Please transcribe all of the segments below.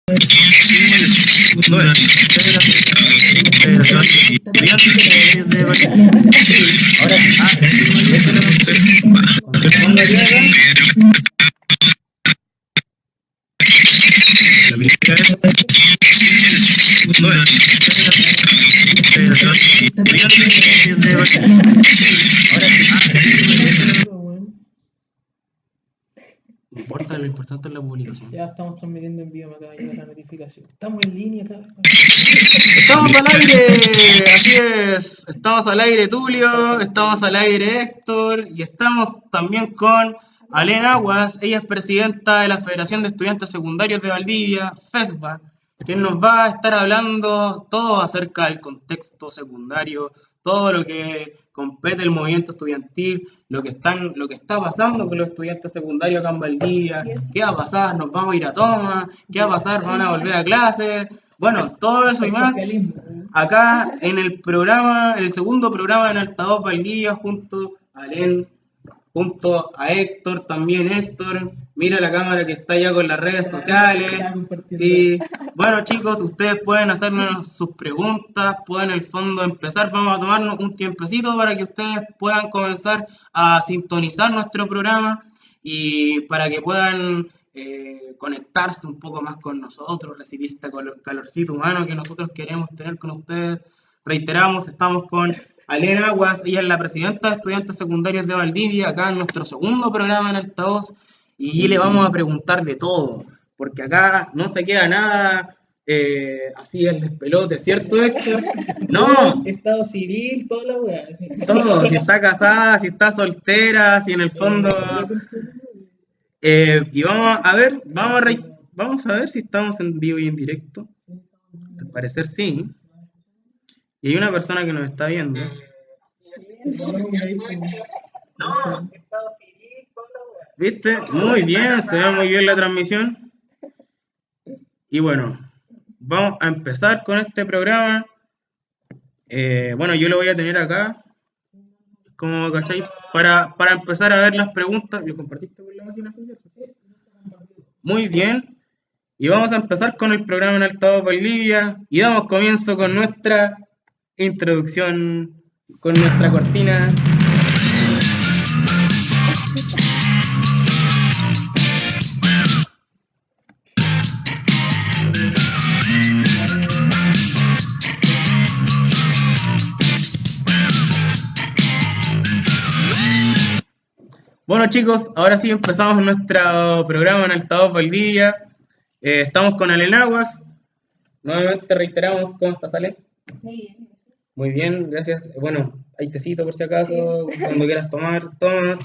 No importa, lo importante es la publicación. Ya estamos transmitiendo en vivo, me acaba de llegar la notificación. Estamos en línea acá. Estamos al aire, así es. Estamos al aire, Tulio. Estamos al aire, Héctor. Y estamos también con Alén Aguas. Ella es presidenta de la Federación de Estudiantes Secundarios de Valdivia, FESVA, quien nos va a estar hablando todo acerca del contexto secundario, todo lo que compete el movimiento estudiantil, lo que está pasando con los estudiantes secundarios acá en Valdivia, qué va a pasar, nos vamos a ir a toma, qué va a pasar, van a volver a clases. Bueno, todo eso y más acá en el programa, en el segundo programa en Altavoz Valdivia, junto a Alén, junto a Héctor, también Héctor. Mira la cámara que está ya con las redes sociales. Sí. Bueno, chicos, ustedes pueden hacernos sus preguntas, pueden en el fondo empezar. Vamos a tomarnos un tiempecito para que ustedes puedan comenzar a sintonizar nuestro programa y para que puedan conectarse un poco más con nosotros, recibir este calorcito humano que nosotros queremos tener con ustedes. Reiteramos, estamos con Alén Aguas, ella es la presidenta de Estudiantes Secundarios de Valdivia, acá en nuestro segundo programa en Altavoz, y le vamos a preguntar de todo, porque acá no se queda nada así el despelote, ¿cierto, Héctor? No, Estado civil, toda la weá. todo, si está casada, si está soltera, si en el fondo... y vamos a ver si estamos en vivo y en directo. Al parecer sí. Y hay una persona que nos está viendo. ¿Viste? Muy bien, se ve muy bien la transmisión. Y bueno, vamos a empezar con este programa. Bueno, yo lo voy a tener acá, como ¿cachai? Para empezar a ver las preguntas. ¿Lo compartiste por la máquina? Muy bien. Y vamos a empezar con el programa en Altavoz Valdivia. Y damos comienzo con nuestra introducción, con nuestra cortina. Bueno, chicos, ahora sí empezamos nuestro programa en Altavoz Valdivia. Estamos con Alén Aguas. Nuevamente reiteramos, ¿cómo estás, Ale? Muy bien. Muy bien, gracias. Bueno, hay tecito por si acaso, cuando quieras tomar, tomas.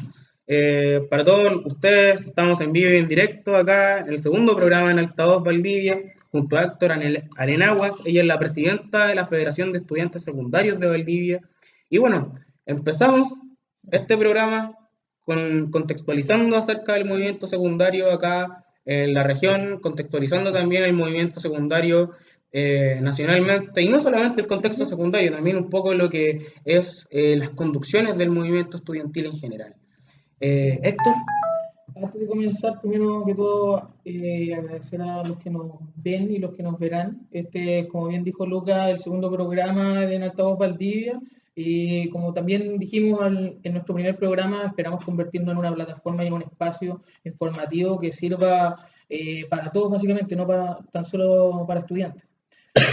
Para todos ustedes, estamos en vivo y en directo acá en el segundo programa en Altavoz Valdivia, junto a Héctor Alén Aguas. Ella es la presidenta de la Federación de Estudiantes Secundarios de Valdivia. Y bueno, empezamos este programa contextualizando acerca del movimiento secundario acá en la región, contextualizando también el movimiento secundario nacionalmente, y no solamente el contexto secundario, también un poco lo que es las conducciones del movimiento estudiantil en general. Héctor. Antes de comenzar, primero que todo, agradecer a los que nos ven y los que nos verán. Este, como bien dijo Luca, el segundo programa de Altavoz Valdivia. Y como también dijimos en nuestro primer programa, esperamos convertirnos en una plataforma y en un espacio informativo que sirva para todos, básicamente, no tan solo para estudiantes.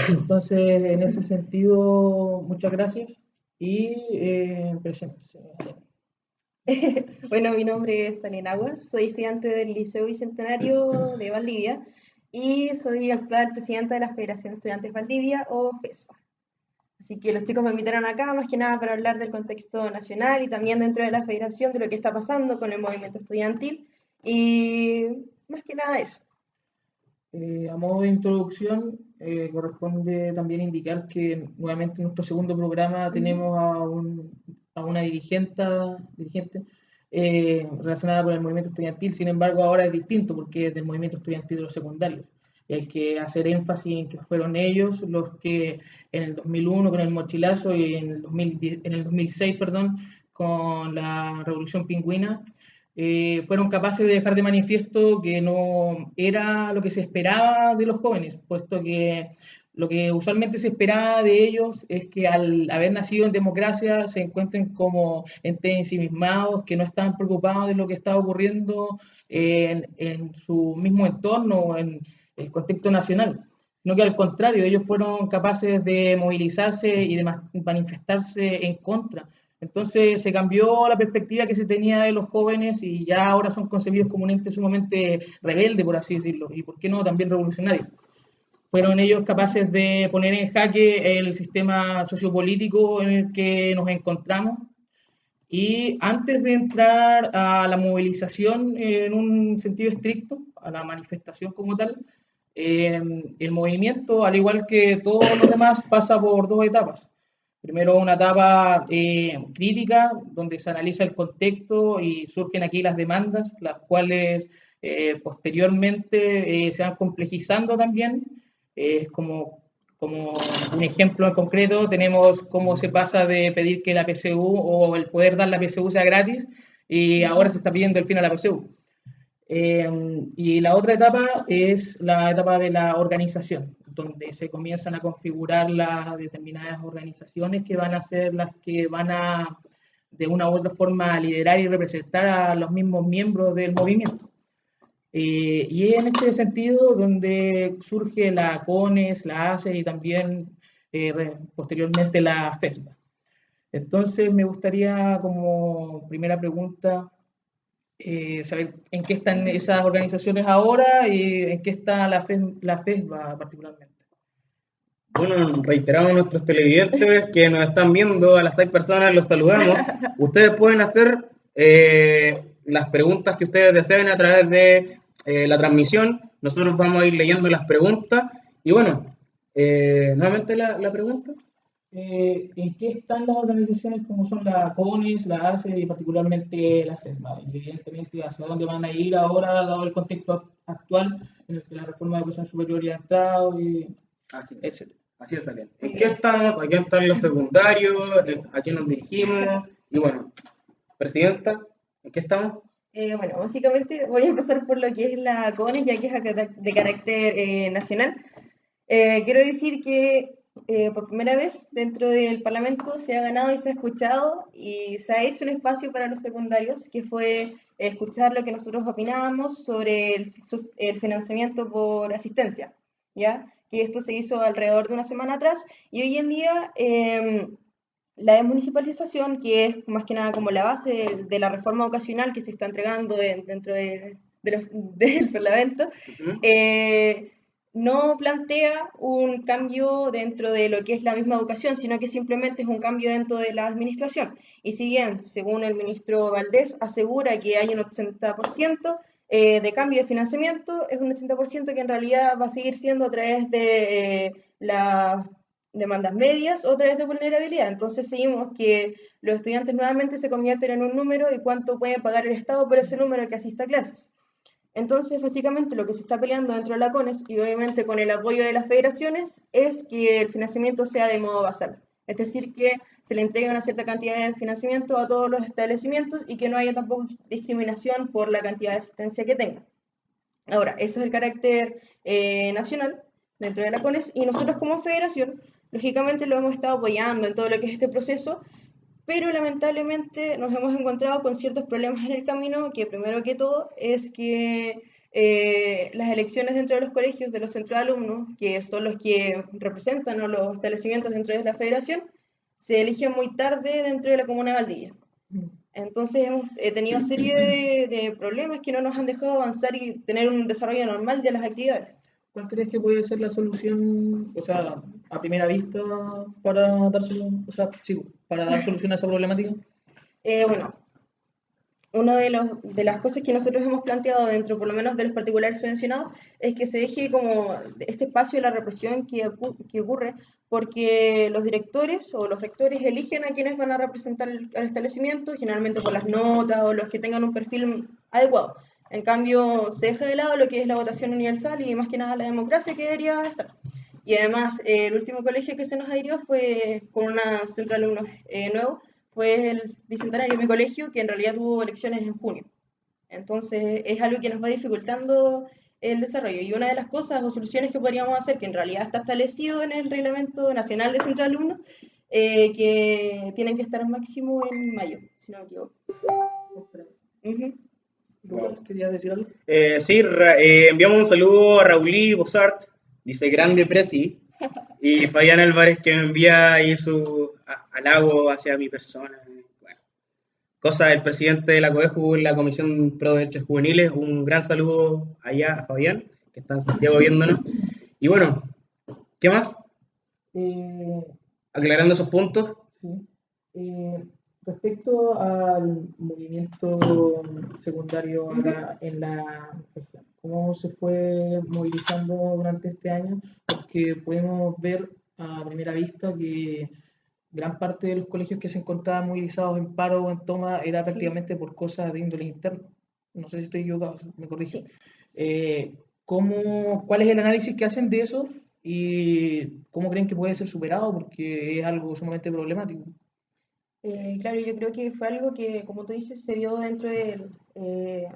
Entonces, en ese sentido, muchas gracias y preséntese. Bueno, mi nombre es Alén Aguas, soy estudiante del Liceo Bicentenario de Valdivia y soy actual presidenta de la Federación de Estudiantes Valdivia, o FESVA. Así que los chicos me invitaron acá más que nada para hablar del contexto nacional y también dentro de la federación de lo que está pasando con el movimiento estudiantil y más que nada eso. A modo de introducción, corresponde también indicar que nuevamente en nuestro segundo programa tenemos a una dirigente relacionada con el movimiento estudiantil. Sin embargo, ahora es distinto porque es del movimiento estudiantil de los secundarios. Y hay que hacer énfasis en que fueron ellos los que en el 2001 con el mochilazo y en el 2006, con la Revolución Pingüina, fueron capaces de dejar de manifiesto que no era lo que se esperaba de los jóvenes, puesto que lo que usualmente se esperaba de ellos es que al haber nacido en democracia se encuentren como entes ensimismados, que no estaban preocupados de lo que estaba ocurriendo en su mismo entorno, en el contexto nacional, sino que al contrario, ellos fueron capaces de movilizarse y de manifestarse en contra. Entonces se cambió la perspectiva que se tenía de los jóvenes y ya ahora son concebidos como un ente sumamente rebelde, por así decirlo, y por qué no, también revolucionario. Fueron ellos capaces de poner en jaque el sistema sociopolítico en el que nos encontramos. Y antes de entrar a la movilización en un sentido estricto, a la manifestación como tal, el movimiento, al igual que todos los demás, pasa por dos etapas. Primero una etapa crítica, donde se analiza el contexto y surgen aquí las demandas, las cuales posteriormente se van complejizando también. Como un ejemplo en concreto, tenemos cómo se pasa de pedir que la PSU o el poder dar la PSU sea gratis y ahora se está pidiendo el fin a la PSU. Y la otra etapa es la etapa de la organización, donde se comienzan a configurar las determinadas organizaciones que van a ser las que van a, de una u otra forma, liderar y representar a los mismos miembros del movimiento. Y en este sentido, donde surge la CONES, la ACE y también posteriormente la FESBA. Entonces, me gustaría como primera pregunta saber en qué están esas organizaciones ahora y en qué está la FESBA particularmente. Bueno, reiteramos a nuestros televidentes que nos están viendo, a las 6 personas los saludamos. Ustedes pueden hacer las preguntas que ustedes deseen a través de la transmisión. Nosotros vamos a ir leyendo las preguntas. Y bueno, nuevamente la pregunta. ¿En qué están las organizaciones como son la CONES, la ACE y particularmente la FESBA? Y evidentemente, ¿hacia dónde van a ir ahora, dado el contexto actual en el que la reforma de educación superior ya ha entrado? Así es, Alén. ¿En qué estamos? ¿Aquí están los secundarios? ¿A quién nos dirigimos? Y bueno, Presidenta, ¿en qué estamos? Bueno, básicamente voy a empezar por lo que es la CONES, ya que es de carácter nacional. Quiero decir que por primera vez dentro del Parlamento se ha ganado y se ha escuchado y se ha hecho un espacio para los secundarios, que fue escuchar lo que nosotros opinábamos sobre el financiamiento por asistencia, ¿ya? Que esto se hizo alrededor de una semana atrás y hoy en día la desmunicipalización, que es más que nada como la base de la reforma educacional que se está entregando dentro del Parlamento, no plantea un cambio dentro de lo que es la misma educación, sino que simplemente es un cambio dentro de la administración. Y si bien, según el ministro Valdés, asegura que hay un 80% de cambio de financiamiento, es un 80% que en realidad va a seguir siendo a través de las demandas medias o a través de vulnerabilidad. Entonces seguimos que los estudiantes nuevamente se convierten en un número y cuánto puede pagar el Estado por ese número que asista a clases. Entonces, básicamente lo que se está peleando dentro de la CONES y obviamente con el apoyo de las federaciones es que el financiamiento sea de modo basal. Es decir, que se le entregue una cierta cantidad de financiamiento a todos los establecimientos y que no haya tampoco discriminación por la cantidad de asistencia que tengan. Ahora, eso es el carácter nacional dentro de la CONES y nosotros como federación, lógicamente lo hemos estado apoyando en todo lo que es este proceso, pero lamentablemente nos hemos encontrado con ciertos problemas en el camino, que primero que todo es que las elecciones dentro de los colegios de los centros de alumnos, que son los que representan o los establecimientos dentro de la federación, se eligen muy tarde dentro de la comuna de Valdivia. Entonces hemos tenido serie de problemas que no nos han dejado avanzar y tener un desarrollo normal de las actividades. ¿Cuál crees que puede ser la solución, o sea, a primera vista para dar solución, o sea, sí, para dar solución a esa problemática? Bueno, una de las cosas que nosotros hemos planteado dentro, por lo menos de los particulares subvencionados, es que se deje como este espacio de la represión que ocurre porque los directores o los rectores eligen a quienes van a representar al establecimiento, generalmente por las notas o los que tengan un perfil adecuado. En cambio, se deja de lado lo que es la votación universal y más que nada la democracia que debería estar. Y además, el último colegio que se nos adhirió fue con una centro de alumnos nuevo, fue el Bicentenario, mi colegio, que en realidad tuvo elecciones en junio. Entonces es algo que nos va dificultando el desarrollo. Y una de las cosas o soluciones que podríamos hacer, que en realidad está establecido en el Reglamento Nacional de Centro de Alumnos, que tienen que estar máximo en mayo, si no me equivoco. Ujú. Lucas, ¿querías decir algo? Sí, enviamos un saludo a Raulí Bossart, dice grande Prezi, y Fabián Álvarez que me envía ahí su halago hacia mi persona. Bueno, cosa del presidente de la COEJU, la Comisión Pro Derechos Juveniles, un gran saludo allá a Fabián, que está en Santiago viéndonos. Y bueno, ¿qué más? Eh, Aclarando esos puntos. Sí. Respecto al movimiento secundario acá en la región, ¿cómo se fue movilizando durante este año? Porque podemos ver a primera vista que gran parte de los colegios que se encontraban movilizados en paro o en toma era Sí, prácticamente por cosas de índole interno. No sé si estoy equivocado, me corrigen. sí. ¿Cuál es el análisis que hacen de eso y cómo creen que puede ser superado? Porque es algo sumamente problemático. Claro, yo creo que fue algo que, como tú dices, se dio dentro de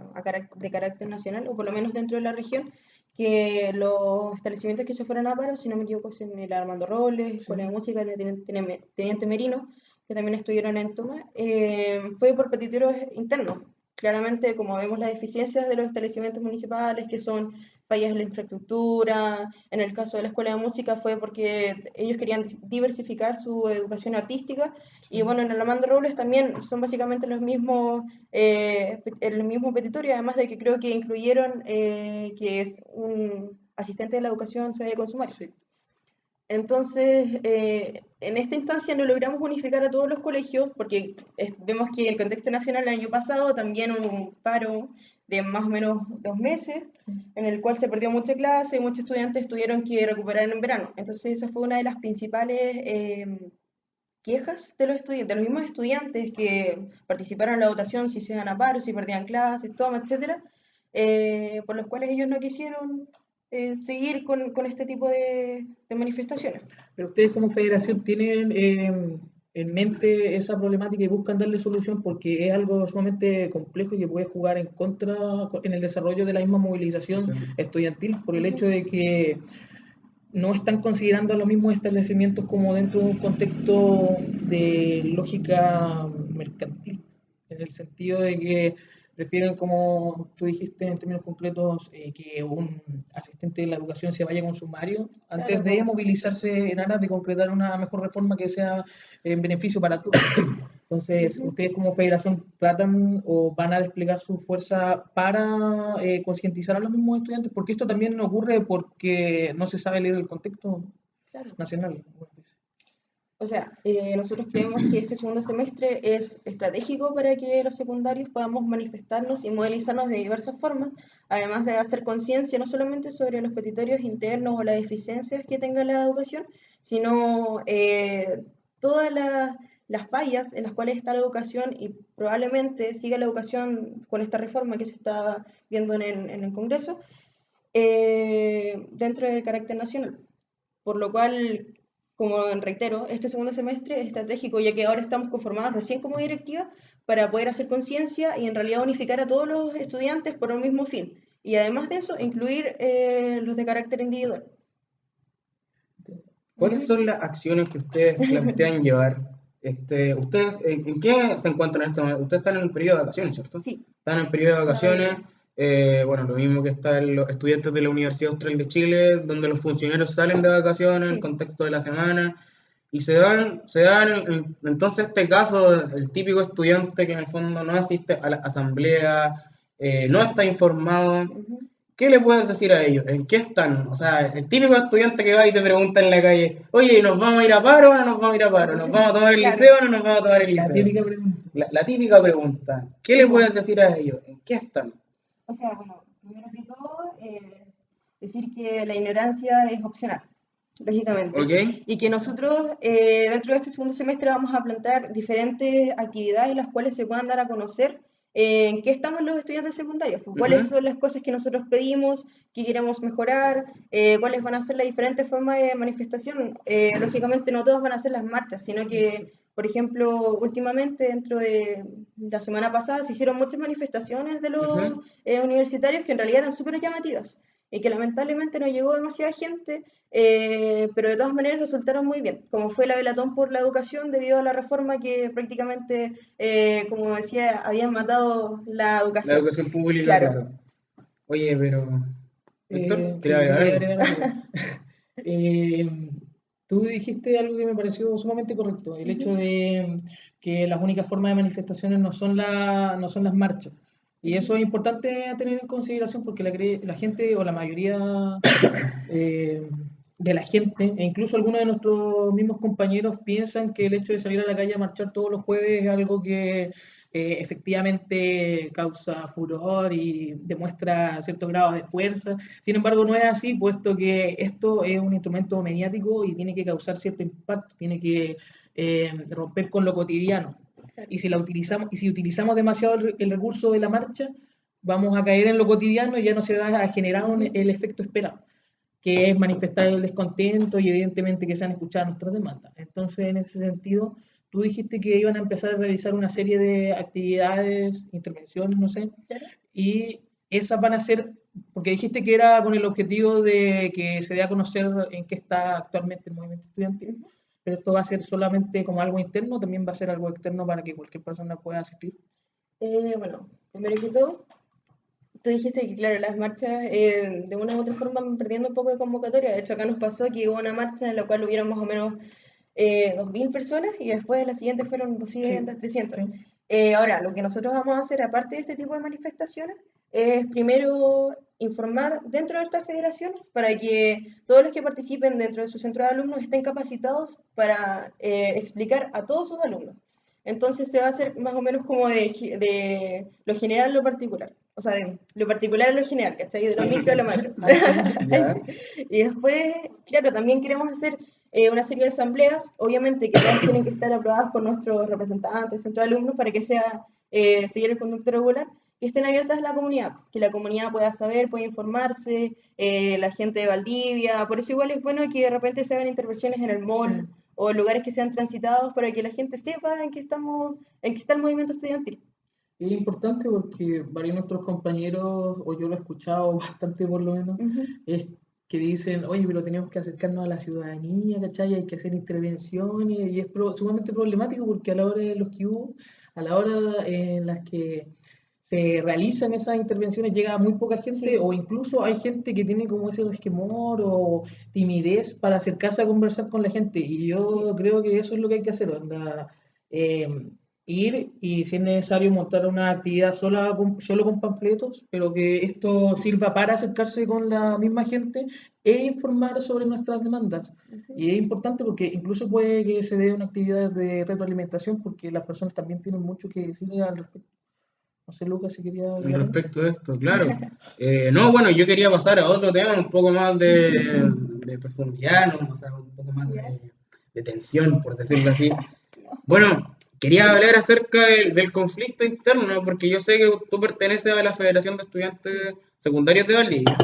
carácter nacional, o por lo menos dentro de la región, que los establecimientos que se fueron a paro, si no me equivoco, son el Armando Robles, Sí. Escuela de Música, el Teniente Merino, que también estuvieron en toma, fue por petitorios internos. Claramente, como vemos las deficiencias de los establecimientos municipales, que son fallas en la infraestructura, en el caso de la Escuela de Música fue porque ellos querían diversificar su educación artística y bueno, en el Armando Robles también son básicamente el mismo petitorio, además de que creo que incluyeron que es un asistente de la educación se vaya con sumario. Sí. Entonces, en esta instancia no logramos unificar a todos los colegios porque vemos que en el contexto nacional el año pasado también hubo un paro de más o menos 2 meses, en el cual se perdió mucha clase y muchos estudiantes tuvieron que recuperar en verano. Entonces, esa fue una de las principales quejas de los estudiantes, de los mismos estudiantes que participaron en la votación, si se iban a paro, si perdían clases, toma, etcétera, por los cuales ellos no quisieron seguir con este tipo de manifestaciones. Pero ustedes como federación tienen en mente esa problemática y buscan darle solución porque es algo sumamente complejo y que puede jugar en contra en el desarrollo de la misma movilización estudiantil por el hecho de que no están considerando los mismos establecimientos como dentro de un contexto de lógica mercantil, en el sentido de que prefieren, como tú dijiste en términos concretos, que un asistente de la educación se vaya con sumario antes Claro, de movilizarse en aras de concretar una mejor reforma que sea en beneficio para todos. Entonces, ustedes como federación tratan o van a desplegar su fuerza para concientizar a los mismos estudiantes, porque esto también ocurre porque no se sabe leer el contexto claro. nacional. O sea, nosotros creemos que este segundo semestre es estratégico para que los secundarios podamos manifestarnos y movilizarnos de diversas formas, además de hacer conciencia no solamente sobre los petitorios internos o las deficiencias que tenga la educación, sino todas las fallas en las cuales está la educación y probablemente siga la educación con esta reforma que se está viendo en el Congreso dentro del carácter nacional. Por lo cual, como reitero, este segundo semestre es estratégico, ya que ahora estamos conformados recién como directiva para poder hacer conciencia y en realidad unificar a todos los estudiantes por un mismo fin. Y además de eso, incluir los de carácter individual. ¿Cuáles son las acciones que ustedes plantean llevar? ¿Ustedes en qué se encuentran en este momento? Ustedes están en el periodo de vacaciones, ¿cierto? Sí. Están en el periodo de vacaciones. Bueno, lo mismo que están los estudiantes de la Universidad Austral de Chile, donde los funcionarios salen de vacaciones en el contexto de la semana. Y entonces este caso, el típico estudiante que en el fondo no asiste a la asamblea, no está informado. ¿Qué le puedes decir a ellos? ¿En qué están? O sea, el típico estudiante que va y te pregunta en la calle, oye, ¿nos vamos a ir a paro o no nos vamos a ir a paro? ¿Nos vamos a tomar el liceo o no nos vamos a tomar el liceo? La típica pregunta. La típica pregunta. ¿Qué le puedes decir a ellos? ¿En qué están? O sea, bueno, primero que todo, decir que la ignorancia es opcional, lógicamente. ¿Ok? Y que nosotros, dentro de este segundo semestre, vamos a plantear diferentes actividades las cuales se puedan dar a conocer en qué estamos los estudiantes secundarios, pues, cuáles son las cosas que nosotros pedimos, que queremos mejorar, cuáles van a ser las diferentes formas de manifestación. Lógicamente no todas van a ser las marchas, sino que Por ejemplo, últimamente, dentro de la semana pasada, se hicieron muchas manifestaciones de los Ujú. universitarios que en realidad eran súper llamativas y que lamentablemente no llegó demasiada gente, pero de todas maneras resultaron muy bien, como fue la Velatón por la Educación debido a la reforma que prácticamente, como decía, habían matado la La educación. educación pública, Claro. claro. Oye, pero... Héctor, ¿quería Sí, yo agregar quería algo? agregar algo. Eh, Tú dijiste algo que me pareció sumamente correcto, el hecho Ujú, de que las únicas formas de manifestaciones no son las marchas. Y eso es ujú. importante a tener en consideración porque la gente o la mayoría eh, de la gente, e incluso algunos de nuestros mismos compañeros piensan que el hecho de salir a la calle a marchar todos los jueves es algo que efectivamente causa furor y demuestra ciertos grados de fuerza. Sin embargo, no es así, puesto que esto es un instrumento mediático y tiene que causar cierto impacto, tiene que romper con lo cotidiano. Claro. Y si utilizamos demasiado el recurso de la marcha, vamos a caer en lo cotidiano y ya no se va a generar Ujú. el efecto esperado, que es manifestar el descontento y evidentemente que sean escuchadas nuestras demandas. Entonces, en ese sentido, tú dijiste que iban a empezar a realizar una serie de actividades, intervenciones, no sé, Claro. y esas van a ser, porque dijiste que era con el objetivo de que se dé a conocer en qué está actualmente el movimiento estudiantil, Ujú. pero esto va a ser solamente como algo interno, también va a ser algo externo para que cualquier persona pueda asistir. Bueno, primero que todo, tú dijiste que, claro, las marchas de una u otra forma van perdiendo un poco de convocatoria. De hecho, acá nos pasó que hubo una marcha en la cual hubieron más o menos 2.000 personas y después la siguiente fueron Sí, 200, 300. sí. Ahora, lo que nosotros vamos a hacer, aparte de este tipo de manifestaciones, es primero informar dentro de esta federación para que todos los que participen dentro de su centro de alumnos estén capacitados para explicar a todos sus alumnos. Entonces se va a hacer más o menos como de lo general a lo particular. O sea, de lo particular a lo general, ¿cachai? De lo micro a lo macro. Ay, Ya. sí. Y después, claro, también queremos hacer una serie de asambleas, obviamente que todas tienen que estar aprobadas por nuestros representantes, centro de alumnos, para que sea seguir el conducto regular y estén abiertas a la comunidad, que la comunidad pueda saber, pueda informarse, la gente de Valdivia, por eso igual es bueno que de repente se hagan intervenciones en el Sí. mall o en lugares que sean transitados para que la gente sepa en qué está el movimiento estudiantil. Es importante porque varios de nuestros compañeros, o yo lo he escuchado bastante por lo menos, Ujú. es que dicen, oye, pero tenemos que acercarnos a la ciudadanía, ¿cachai? Hay que hacer intervenciones, y es sumamente problemático porque a la hora de los que hubo, a la hora en las que se realizan esas intervenciones llega muy poca gente, Sí. o incluso hay gente que tiene como ese resquemor o timidez para acercarse a conversar con la gente, y Sí. yo creo que eso es lo que hay que hacer, onda, eh, ir y si es necesario montar una actividad solo con panfletos, pero que esto sirva para acercarse con la misma gente e informar sobre nuestras demandas. Ujú. Y es importante porque incluso puede que se dé una actividad de retroalimentación porque las personas también tienen mucho que decir al respecto. No sé, Lucas, si quería Con agregar algo. respecto a esto, claro. No, bueno, yo quería pasar a otro tema un poco más de profundidad, ¿no? O sea, un poco más Ya. de tensión, por decirlo así. Bueno, quería hablar acerca del conflicto interno, porque yo sé que tú perteneces a la Federación de Estudiantes Sí, Secundarios de Valdivia.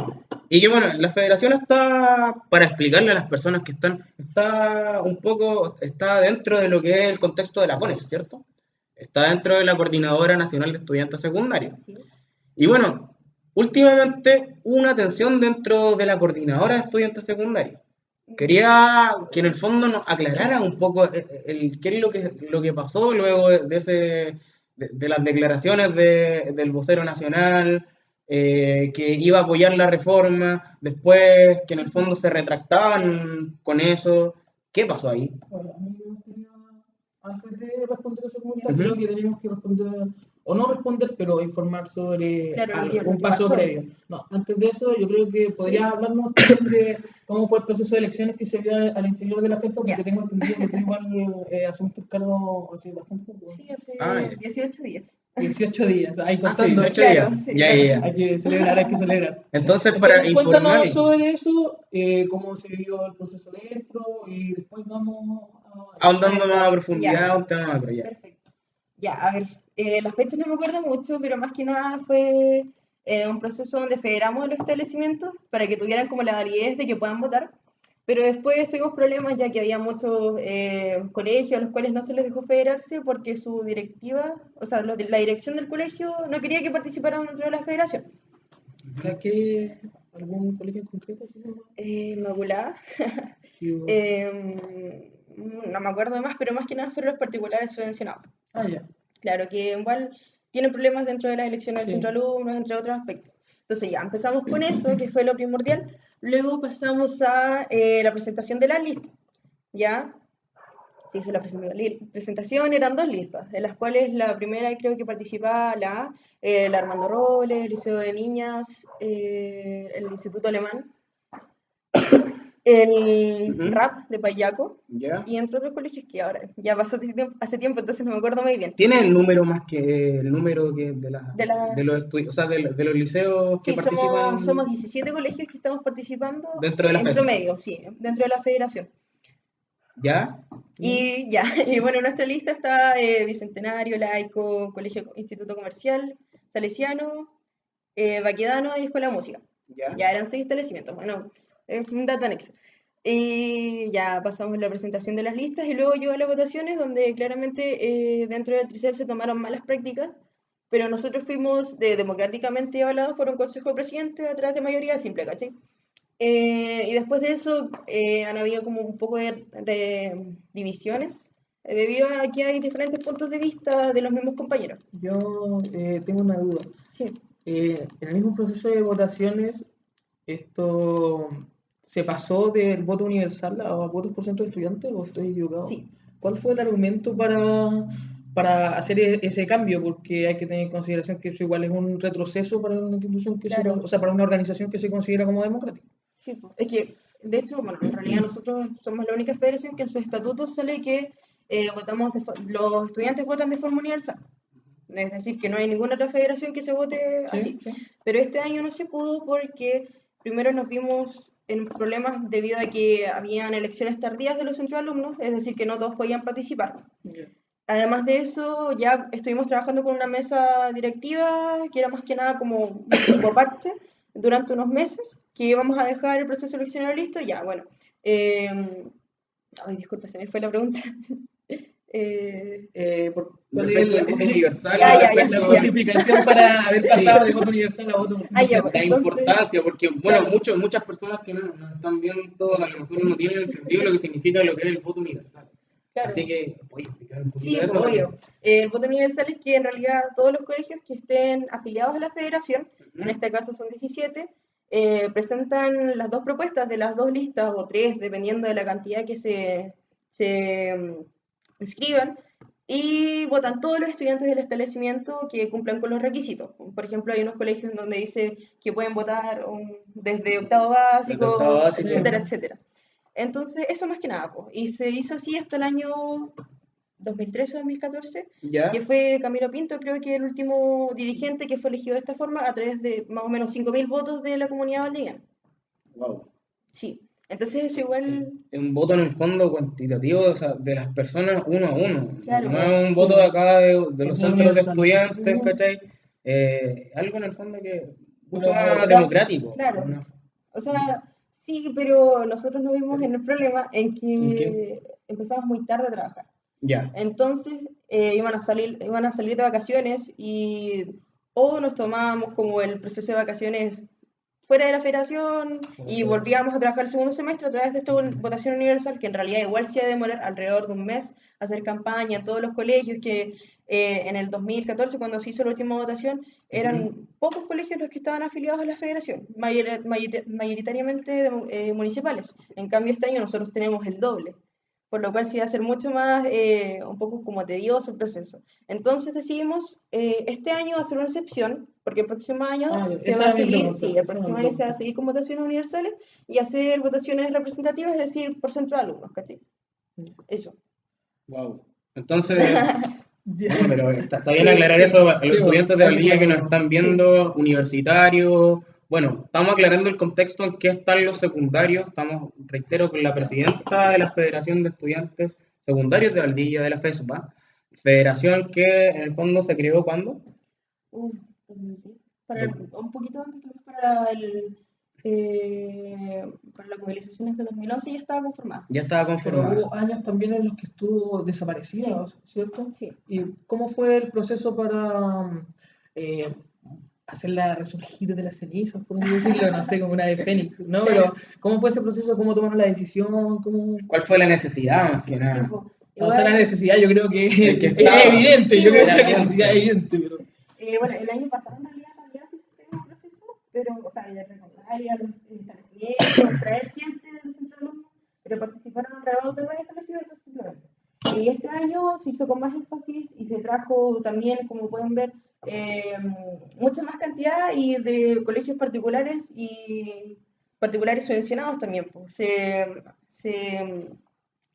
Y que bueno, la federación está, para explicarle a las personas que están, está un poco, está dentro de lo que es el contexto de la CONEX, ¿cierto? Está dentro de la Coordinadora Nacional de Estudiantes Secundarios. Así es. Y bueno, últimamente hubo una tensión dentro de la Coordinadora de Estudiantes Secundarios. Ujú. Quería que en el fondo nos aclarara un poco qué es lo que pasó luego de las declaraciones del vocero nacional, que iba a apoyar la reforma, después que en el fondo se retractaban con eso. ¿Qué pasó ahí? bueno, a mí me gustaría, antes de responder esa pregunta, Ya. creo Ujú. que tenemos que responder, o no responder, pero informar sobre Claro, un lo que paso pasó. previo. No, antes de eso, yo creo que Sí. podrías hablarnos también de cómo fue el proceso de elecciones que se dio al interior de la FEFA, Ya. porque tengo entendido que tú igual asumiste el cargo hace bastante poco, Sí, hace Ah, ya. 18 días. 18 días, ahí Ah, sí, contando. 18 Claro, días. sí. Ya, ya, Hay ya. que celebrar, hay que celebrar. Entonces, para Entonces, cuéntanos informar, sobre eso, cómo se vivió el proceso dentro y después vamos a ahondando más a entrar. Ya, profundidad, un tema macro, ya. perfecto. Ya, a ver, las fechas no me acuerdo mucho, pero más que nada fue un proceso donde federamos los establecimientos para que tuvieran como la validez de que puedan votar. Pero después tuvimos problemas ya que había muchos colegios a los cuales no se les dejó federarse porque su directiva, o sea, la dirección del colegio no quería que participaran dentro de la federación. ¿A qué? ¿Algún colegio en concreto? ¿Sí? Inmaculada. Sí, o- No me acuerdo más, pero más que nada fueron los particulares subvencionados. Ah, ya. Claro, que igual tienen problemas dentro de las elecciones del Sí. centro de alumnos, entre otros aspectos. Entonces ya empezamos con eso, que fue lo primordial. Luego pasamos a la presentación de la lista. Ya se hizo la presentación, eran 2 listas, de las cuales la primera creo que participaba la Armando Robles, el Liceo de Niñas, el Instituto Alemán, el Ujú. RAP de Payaco, ¿Ya? y entre otros colegios que ahora ya pasó hace tiempo, entonces no me acuerdo muy bien. ¿Tiene el número más que el número que de De las los o sea, de los liceos que Sí, participan somos 17 colegios que estamos participando dentro de la en FESA? promedio, sí, dentro de la federación. ¿Ya? Y ya, y bueno, en nuestra lista está Bicentenario, Laico, Colegio Instituto Comercial, Salesiano, Baquedano y Escuela de Música. ¿Ya? Ya eran 6 establecimientos, bueno, es un dato anexo. Y ya pasamos la presentación de las listas y luego llegó a las votaciones donde claramente dentro del Tricel se tomaron malas prácticas, pero nosotros fuimos democráticamente avalados por un consejo de presidente a través de mayoría simple, ¿cachai? Y después de eso han habido como un poco de divisiones debido a que hay diferentes puntos de vista de los mismos compañeros. Yo tengo una duda. Sí, En el mismo proceso de votaciones, esto se pasó del voto universal a votos por ciento de estudiantes, ¿o estoy equivocado? sí. ¿Cuál fue el argumento para hacer ese cambio? Porque hay que tener en consideración que eso igual es un retroceso para una institución que Claro. o sea, para una organización que se considera como democrática. Sí, pues. Es que, de hecho, bueno, en realidad nosotros somos la única federación que en sus estatutos sale que los estudiantes votan de forma universal. Es decir, que no hay ninguna otra federación que se vote así. Sí. Pero este año no se pudo porque primero nos vimos en problemas debido a que habían elecciones tardías de los centros de alumnos, es decir, que no todos podían participar. Ya. Además de eso, ya estuvimos trabajando con una mesa directiva, que era más que nada como un equipo aparte, durante unos meses, que íbamos a dejar el proceso eleccionario listo. Ya, bueno. Ay, disculpe, se me fue la pregunta. ¿Cuál es Respecto al voto universal, Ya, ya, respecto la ya. justificación para haber pasado de voto universal a voto por ciento Ah, de ya, estudiantes? pues, la entonces, importancia, porque bueno, claro. muchas personas que no están viendo, a lo mejor no tienen entendido lo que significa lo que es el voto universal. Claro. Así que, voy a explicar un poquito Sí, de pues, eso. obvio. El voto universal es que en realidad todos los colegios que estén afiliados a la federación, en este caso son 17, presentan las 2 propuestas de las 2 listas o 3, dependiendo de la cantidad que se inscriban, y votan todos los estudiantes del establecimiento que cumplan con los requisitos. Por ejemplo, hay unos colegios en donde dice que pueden votar desde octavo Desde octavo básico, básico. etcétera, etcétera. Entonces, eso más que nada, pues. Y se hizo así hasta el año 2013 o 2014, ¿Ya? que fue Camilo Pinto, creo que el último dirigente que fue elegido de esta forma a través de más o menos 5.000 votos de la comunidad valdiviana. Wow. Sí, entonces eso igual, Un voto en el fondo cuantitativo, o sea, de las personas uno a uno. claro, No es un Sí. voto de acá de los Por centros de universal. estudiantes, ¿cachai? Algo en el fondo que mucho Pero, más democrático. claro. ¿No? O sea, sí, pero nosotros nos vimos en el problema en ¿En que empezamos muy tarde a trabajar. Ya. Entonces iban a salir de vacaciones y o nos tomábamos como el proceso de vacaciones fuera de la federación y volvíamos a trabajar el segundo semestre a través de esta votación universal, que en realidad igual se iba a demorar alrededor de un mes hacer campaña en todos los colegios, que en el 2014, cuando se hizo la última votación, eran pocos colegios los que estaban afiliados a la federación, mayoritariamente municipales. En cambio, este año nosotros tenemos el doble, por lo cual se iba a hacer mucho más, un poco como tedioso el proceso. Entonces decidimos este año hacer una excepción, porque el próximo año se esa va a era mi seguir, pregunta, sí, el esa era próximo mi año se va a pregunta. seguir con votaciones universales y hacer votaciones representativas, es decir, por centro de alumnos, ¿cachai? Eso. Wow. Entonces, Ya. bueno, pero está bien Sí, aclarar sí. eso a los Sí, estudiantes de bueno, Valdivia que nos claro. están viendo, universitarios. Bueno, estamos aclarando el contexto en que están los secundarios. Estamos, reitero, con la presidenta de la Federación de Estudiantes Secundarios de Valdivia, de la FESPA. Federación que en el fondo se creó ¿cuándo? Para un poquito antes, tal vez para el para las movilizaciones de 2011 ya estaba conformada. Ya estaba Pero conformada. hubo años también en los que estuvo desaparecida, ¿cierto? Sí. ¿Y cómo fue el proceso para eh, hacerla resurgir de las cenizas, por así decirlo? No sé, como una de Fénix, ¿no? Claro. Pero ¿cómo fue ese proceso? ¿Cómo tomaron la decisión? ¿Cómo... ¿Cuál fue la necesidad, más que Sí, nada? po. O sea, la Igual, necesidad yo creo que Es que es estaba. evidente, Sí, yo creo que Era la necesidad es evidente. evidente, pero... bueno, el año pasado en realidad sí se tenía un proceso, pero, o sea, de recordar ir a los establecimientos, traer gente del centro de alumnos, pero participaron alrededor de 9 establecimientos simplemente. Y este año se hizo con más énfasis y se trajo también, como pueden ver, mucha más cantidad y de colegios particulares y particulares subvencionados también. Pues. Se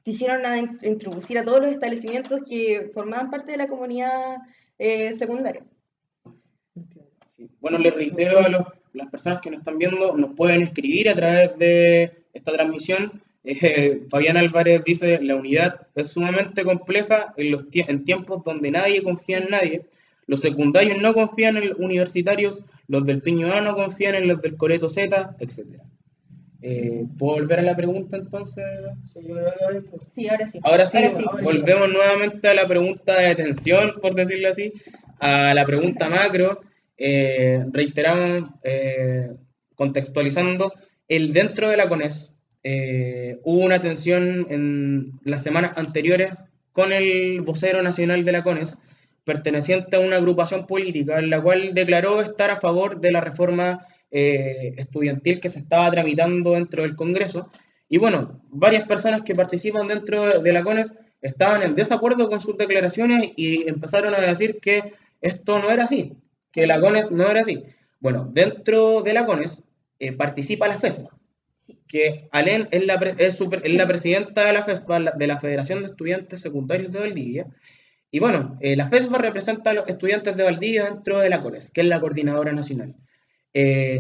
quisieron introducir a todos los establecimientos que formaban parte de la comunidad secundaria. Bueno, les reitero a las personas que nos están viendo, nos pueden escribir a través de esta transmisión. Fabián Álvarez dice, la unidad es sumamente compleja en tiempos donde nadie confía en nadie. Los secundarios no confían en los universitarios, los del Piño A no confían en los del Coleto Z, etc. ¿Puedo volver a la pregunta entonces? Sí, yo creo que ahora esto- Sí, ahora sí. Ahora sí, Ahora sí. volvemos nuevamente a la pregunta de atención, por decirlo así, a la pregunta macro. Reiteramos, contextualizando, dentro de la CONES hubo una tensión en las semanas anteriores con el vocero nacional de la CONES, perteneciente a una agrupación política, en la cual declaró estar a favor de la reforma estudiantil que se estaba tramitando dentro del Congreso. Y bueno, varias personas que participan dentro de la CONES estaban en desacuerdo con sus declaraciones y empezaron a decir que esto no era así, que la CONES no era así. Bueno, dentro de la CONES participa la FESPA, que Alén es la presidenta de la FESPA, de la Federación de Estudiantes Secundarios de Valdivia. Y bueno, la FESPA representa a los estudiantes de Valdivia dentro de la CONES, que es la coordinadora nacional.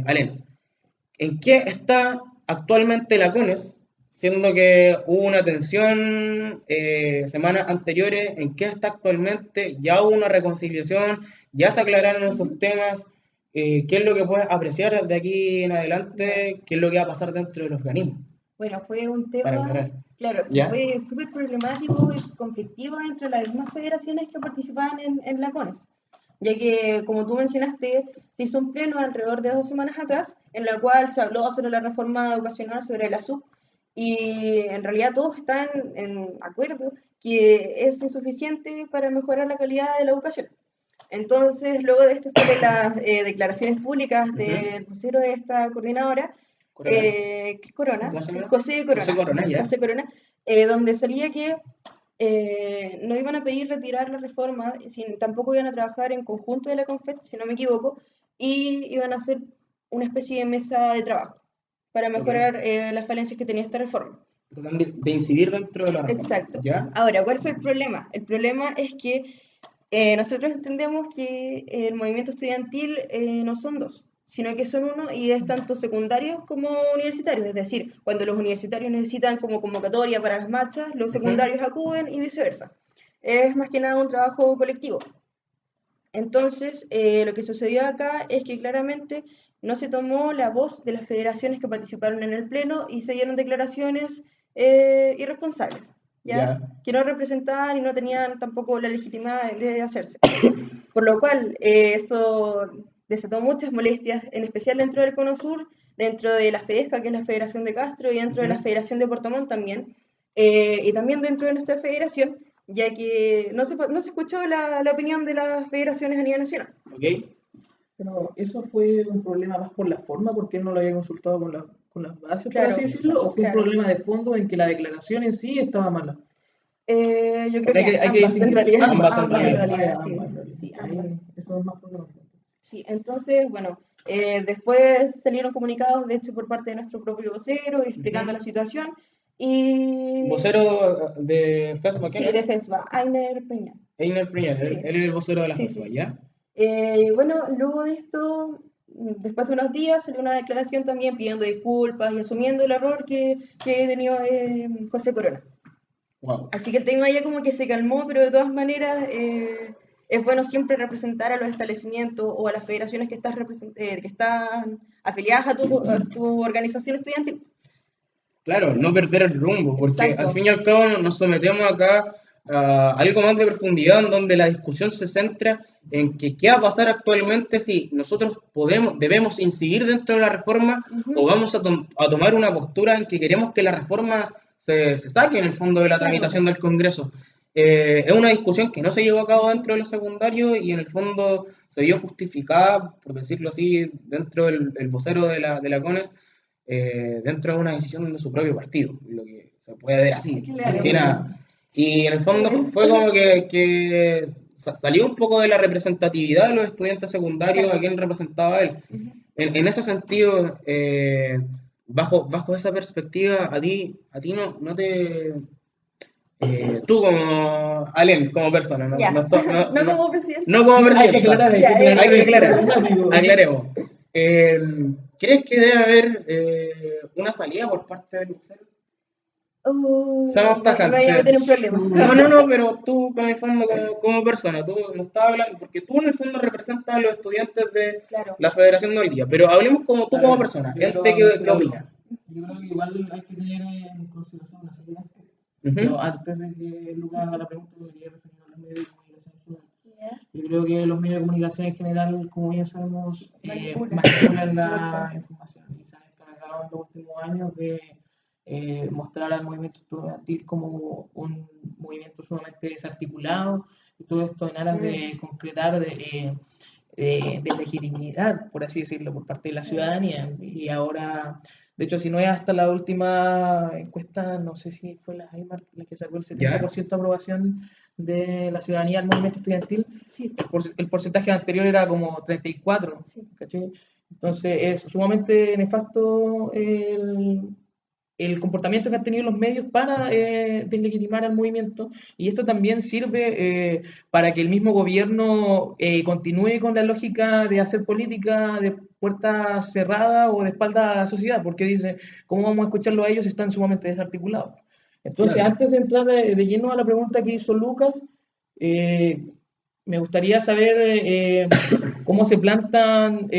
Alén, ¿en qué está actualmente la CONES? Siendo que hubo una tensión semanas anteriores, ¿en qué está actualmente? Ya hubo una reconciliación, ya se aclararon esos temas. ¿Qué es lo que puedes apreciar de aquí en adelante? ¿Qué es lo que va a pasar dentro del organismo? Bueno, fue un Para tema, aclarar. claro, que ¿Ya? fue súper problemático y conflictivo entre las mismas federaciones que participaban en la CONES, ya que, como tú mencionaste, se hizo un pleno alrededor de 2 semanas atrás, en la cual se habló sobre la reforma educacional, sobre la SUB, y en realidad todos están en acuerdo que es insuficiente para mejorar la calidad de la educación. Entonces, luego de esto salen las declaraciones públicas del vocero de esta coordinadora, Corona. Corona, ¿Cómo se llama? José Corona, José Corona, ya. José Corona, donde salía que no iban a pedir retirar la reforma, tampoco iban a trabajar en conjunto de la CONFET, si no me equivoco, y iban a hacer una especie de mesa de trabajo para mejorar las falencias que tenía esta reforma. De incidir dentro de la reforma. Exacto. ¿Ya? Ahora, ¿cuál fue el problema? El problema es que nosotros entendemos que el movimiento estudiantil no son dos, sino que son uno y es tanto secundarios como universitarios. Es decir, cuando los universitarios necesitan como convocatoria para las marchas, los secundarios acuden y viceversa. Es más que nada un trabajo colectivo. Entonces, lo que sucedió acá es que claramente no se tomó la voz de las federaciones que participaron en el pleno y se dieron declaraciones irresponsables, ¿ya? Que no representaban y no tenían tampoco la legitimidad de hacerse. Por lo cual, eso desató muchas molestias, en especial dentro del Cono Sur, dentro de la FEDESCA, que es la Federación de Castro, y dentro de la Federación de Puerto Montt también, y también dentro de nuestra federación, ya que no se escuchó la opinión de las federaciones a nivel nacional. ¿Ok? Pero eso fue un problema más por la forma, porque él no lo había consultado con las bases, Claro, por así decirlo, o fue un problema de fondo en que la declaración en sí estaba mala. Yo creo Porque que hay que ambas en distinguir. realidad. Ambas en realidad. Sí, Ahí, ambas. eso es más problemático. Sí, entonces, bueno, después salieron comunicados, de hecho, por parte de nuestro propio vocero, explicando la situación. Y Vocero de FESPA, ¿quién sí, de es? FESBA, Ainer Peña. Einer Priñer, Sí. él es el vocero de la Sí, FESPA, sí, sí. ¿ya? Bueno, luego de esto, después de unos días, salió una declaración también pidiendo disculpas y asumiendo el error que he tenido José Corona. Wow. Así que el tema ya como que se calmó, pero de todas maneras es bueno siempre representar a los establecimientos o a las federaciones que están afiliadas a tu organización estudiantil. Claro, no perder el rumbo, porque Exacto. al fin y al cabo nos sometemos acá a algo más de profundidad en donde la discusión se centra en que qué va a pasar actualmente si nosotros debemos incidir dentro de la reforma o vamos a tomar una postura en que queremos que la reforma se saque en el fondo de la tramitación del Congreso. Es una discusión que no se llevó a cabo dentro de los secundarios y en el fondo se vio justificada, por decirlo así, dentro del vocero de la CONES, dentro de una decisión de su propio partido, lo que se puede ver así, más que nada. Y en el fondo fue como que salió un poco de la representatividad de los estudiantes secundarios a quien representaba él. En ese sentido, bajo esa perspectiva, a ti no te... tú como Alén, como persona, no Como presidente. no como Hay que presidenta. aclarar, Hay que aclarar. amigo. Aclaremos. ¿Crees que debe haber una salida por parte del vocero? Seamos Me tajantes. voy a meter en problemas. No, pero tú, en el fondo, como persona, tú lo estás hablando, porque tú en el fondo representas a los estudiantes de Claro. la Federación de hoy día, pero hablemos como tú como persona. ¿Qué opinas? Yo creo que igual hay que tener en consideración una serie de aspectos. Ujú. Pero antes de que Lucas haga la pregunta, me quería referir a los medios de comunicación en general. Yo creo que los medios de comunicación en general, como ya sabemos, manipulan la información y se han encargado en los últimos años de mostrar al movimiento estudiantil como un movimiento sumamente desarticulado y todo esto en aras de concretar de legitimidad, por así decirlo, por parte de la ciudadanía. Y ahora, de hecho, si no es hasta la última encuesta, no sé si fue la Aymar la que sacó el 70% de aprobación de la ciudadanía al movimiento estudiantil, el porcentaje anterior era como 34%, ¿cachai? Entonces es sumamente nefasto el comportamiento que han tenido los medios para deslegitimar al movimiento, y esto también sirve para que el mismo gobierno continúe con la lógica de hacer política de puertas cerradas o de espalda a la sociedad, porque dice, ¿cómo vamos a escucharlo a ellos si están sumamente desarticulados? Entonces, Claro. antes de entrar de lleno a la pregunta que hizo Lucas, me gustaría saber cómo se plantan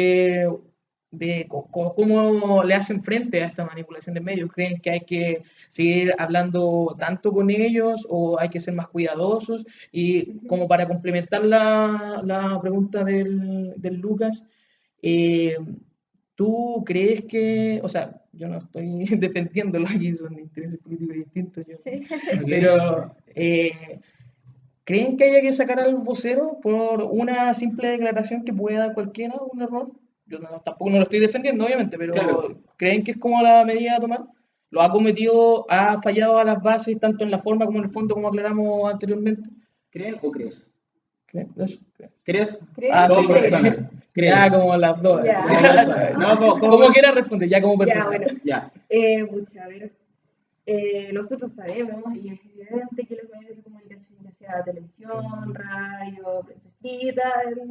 cómo le hacen frente a esta manipulación de medios. ¿Creen que hay que seguir hablando tanto con ellos o hay que ser más cuidadosos? Y como para complementar la pregunta del Lucas, ¿tú crees que, o sea, yo no estoy defendiéndolo aquí, son intereses políticos distintos, pero ¿creen que haya que sacar al vocero por una simple declaración que puede dar cualquiera, un error? Yo tampoco no lo estoy defendiendo, obviamente, pero Claro. ¿creen que es como la medida a tomar? ¿Lo ha cometido, ha fallado a las bases, tanto en la forma como en el fondo, como aclaramos anteriormente? ¿Creen o crees? ¿Creen? Eso, creen. ¿Crees? ¿Crees? Como Sí, persona. ¿Crees? ya como las dos. Ya. Como persona. No, Como quiera responder, ya como persona. Ya, bueno. Ya. Pucha, a ver. Nosotros sabemos y es evidente que los medios de comunicación, ya sea televisión, radio, prensa escrita,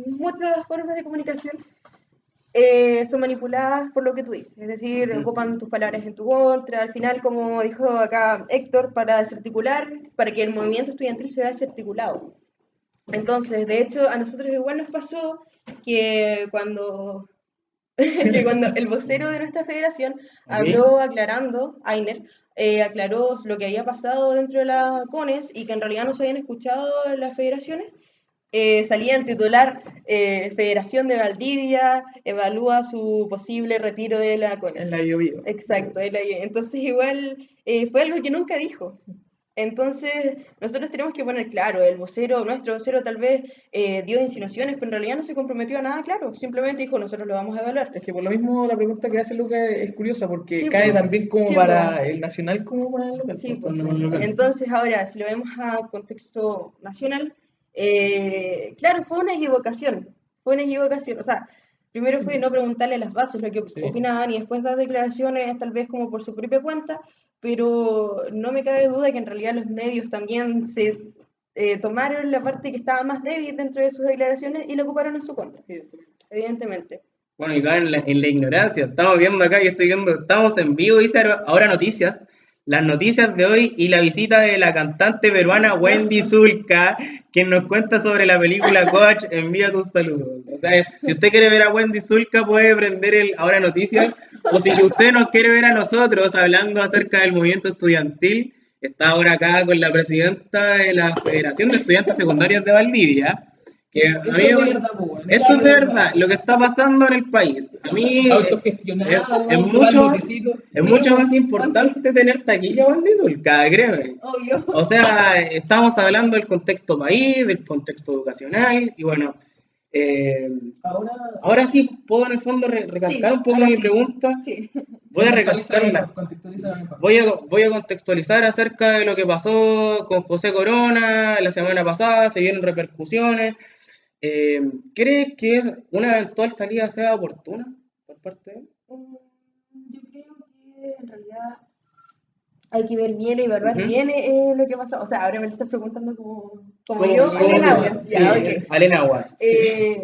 muchas formas de comunicación, son manipuladas por lo que tú dices, es decir, ocupan tus palabras en tu contra, al final, como dijo acá Héctor, para desarticular, para que el movimiento estudiantil se vea desarticulado. Entonces, de hecho, a nosotros igual nos pasó que cuando el vocero de nuestra federación habló aclarando, Ainer, aclaró lo que había pasado dentro de las CONES y que en realidad no se habían escuchado en las federaciones, salía el titular, Federación de Valdivia evalúa su posible retiro de la CONES. En la Biobío. Exacto, entonces igual fue algo que nunca dijo. Entonces, nosotros tenemos que poner claro, nuestro vocero tal vez dio insinuaciones, pero en realidad no se comprometió a nada claro, simplemente dijo, nosotros lo vamos a evaluar. Es que por lo mismo la pregunta que hace Lucas es curiosa, porque Sí, cae pues. también como Sí, para pues. el nacional como para el local. Sí, pues. Local. Entonces, ahora, si lo vemos a contexto nacional, claro, fue una equivocación, o sea, primero fue no preguntarle a las bases lo que opinaban y después dar declaraciones tal vez como por su propia cuenta, pero no me cabe duda que en realidad los medios también se tomaron la parte que estaba más débil dentro de sus declaraciones y lo ocuparon en su contra, evidentemente. Bueno, y caen en la ignorancia. Estamos viendo acá, yo estoy viendo, estamos en vivo, dice ahora noticias. las noticias de hoy y la visita de la cantante peruana Wendy Zulka, quien nos cuenta sobre la película Coach, envía tus saludos. O sea, si usted quiere ver a Wendy Zulka, puede prender el Ahora Noticias, o si usted nos quiere ver a nosotros hablando acerca del movimiento estudiantil, está ahora acá con la presidenta de la Federación de Estudiantes Secundarios de Valdivia, que a Esto mí, es de verdad, po, weón. esto es de verdad, lo que está pasando en el país. A mí Autogestionado, es weón, mucho, tomando tecito. es Sí, mucho weón. más importante tener taquilla Wendy Zulka, créeme. Obvio. O sea, estamos hablando del contexto país, del contexto educacional, y bueno, eh, Ahora, ahora sí puedo en el fondo recalcar Sí, un poco ahora mi sí. pregunta. Sí. Voy a contextualízala recalcarla. mejor, contextualízala mejor. Voy a contextualizar acerca de lo que pasó con José Corona la semana pasada, se vieron repercusiones. ¿Cree que una eventual salida sea oportuna por parte de él? Yo creo que en realidad hay que ver bien y evaluar Ujú. bien lo que pasó. O sea, ahora me lo estás preguntando como ¿Cómo, yo, cómo Elena tú? Audios. Sí, Ya, ok. Alena Aguas.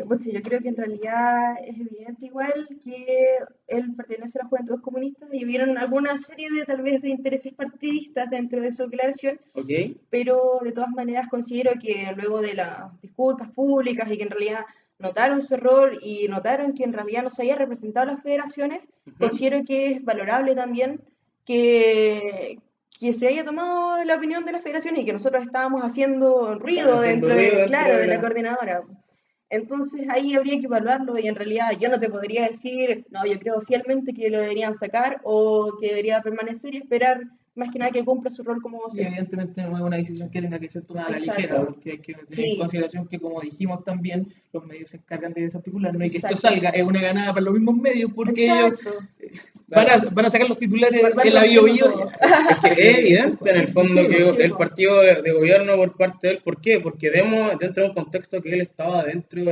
Pucha, yo creo que en realidad es evidente igual que él pertenece a las Juventudes Comunistas y hubieron alguna serie de tal vez de intereses partidistas dentro de su declaración, ¿Ok? pero de todas maneras considero que luego de las disculpas públicas y que en realidad notaron su error y notaron que en realidad no se había representado a las federaciones, Ujú. considero que es valorable también que, que se haya tomado la opinión de las federaciones y que nosotros estábamos haciendo Están ruido haciendo dentro ruido de, dentro claro, de de la la... coordinadora. Entonces ahí habría que evaluarlo y en realidad yo no te podría decir, no, yo creo fielmente que lo deberían sacar o que debería permanecer y esperar más que nada que cumpla su rol como Y vocero. evidentemente no es una decisión que tenga que ser tomada a la ligera, Exacto. porque hay que tener en Sí, consideración que, como dijimos también, los medios se encargan de desarticularlo y que esto exacto. salga es una ganada para los mismos medios, porque ellos Exacto. Claro. van a sacar los titulares Van en la bio rompiendo bio. todo. Es que es evidente en el fondo Sí, que Sí, el po. partido de gobierno por parte de él, ¿por qué? Porque vemos dentro de un contexto que él estaba dentro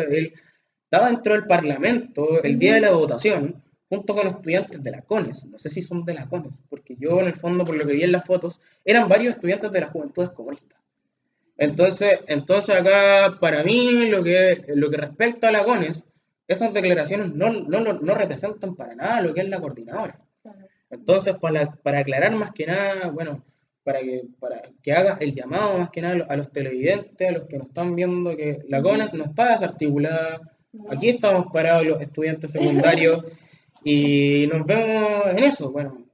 del Parlamento el día de la Ujú. votación, junto con estudiantes de la CONES, no sé si son de la CONES, porque yo en el fondo, por lo que vi en las fotos, eran varios estudiantes de las Juventudes Comunistas. Entonces acá, para mí, lo que respecta a la CONES, esas declaraciones no representan para nada lo que es la coordinadora. Claro. Entonces, para aclarar más que nada, bueno, para que haga el llamado más que nada a los televidentes, a los que nos están viendo, que la CONES no está desarticulada. Aquí No. estamos parados los estudiantes secundarios y nos vemos en eso, bueno.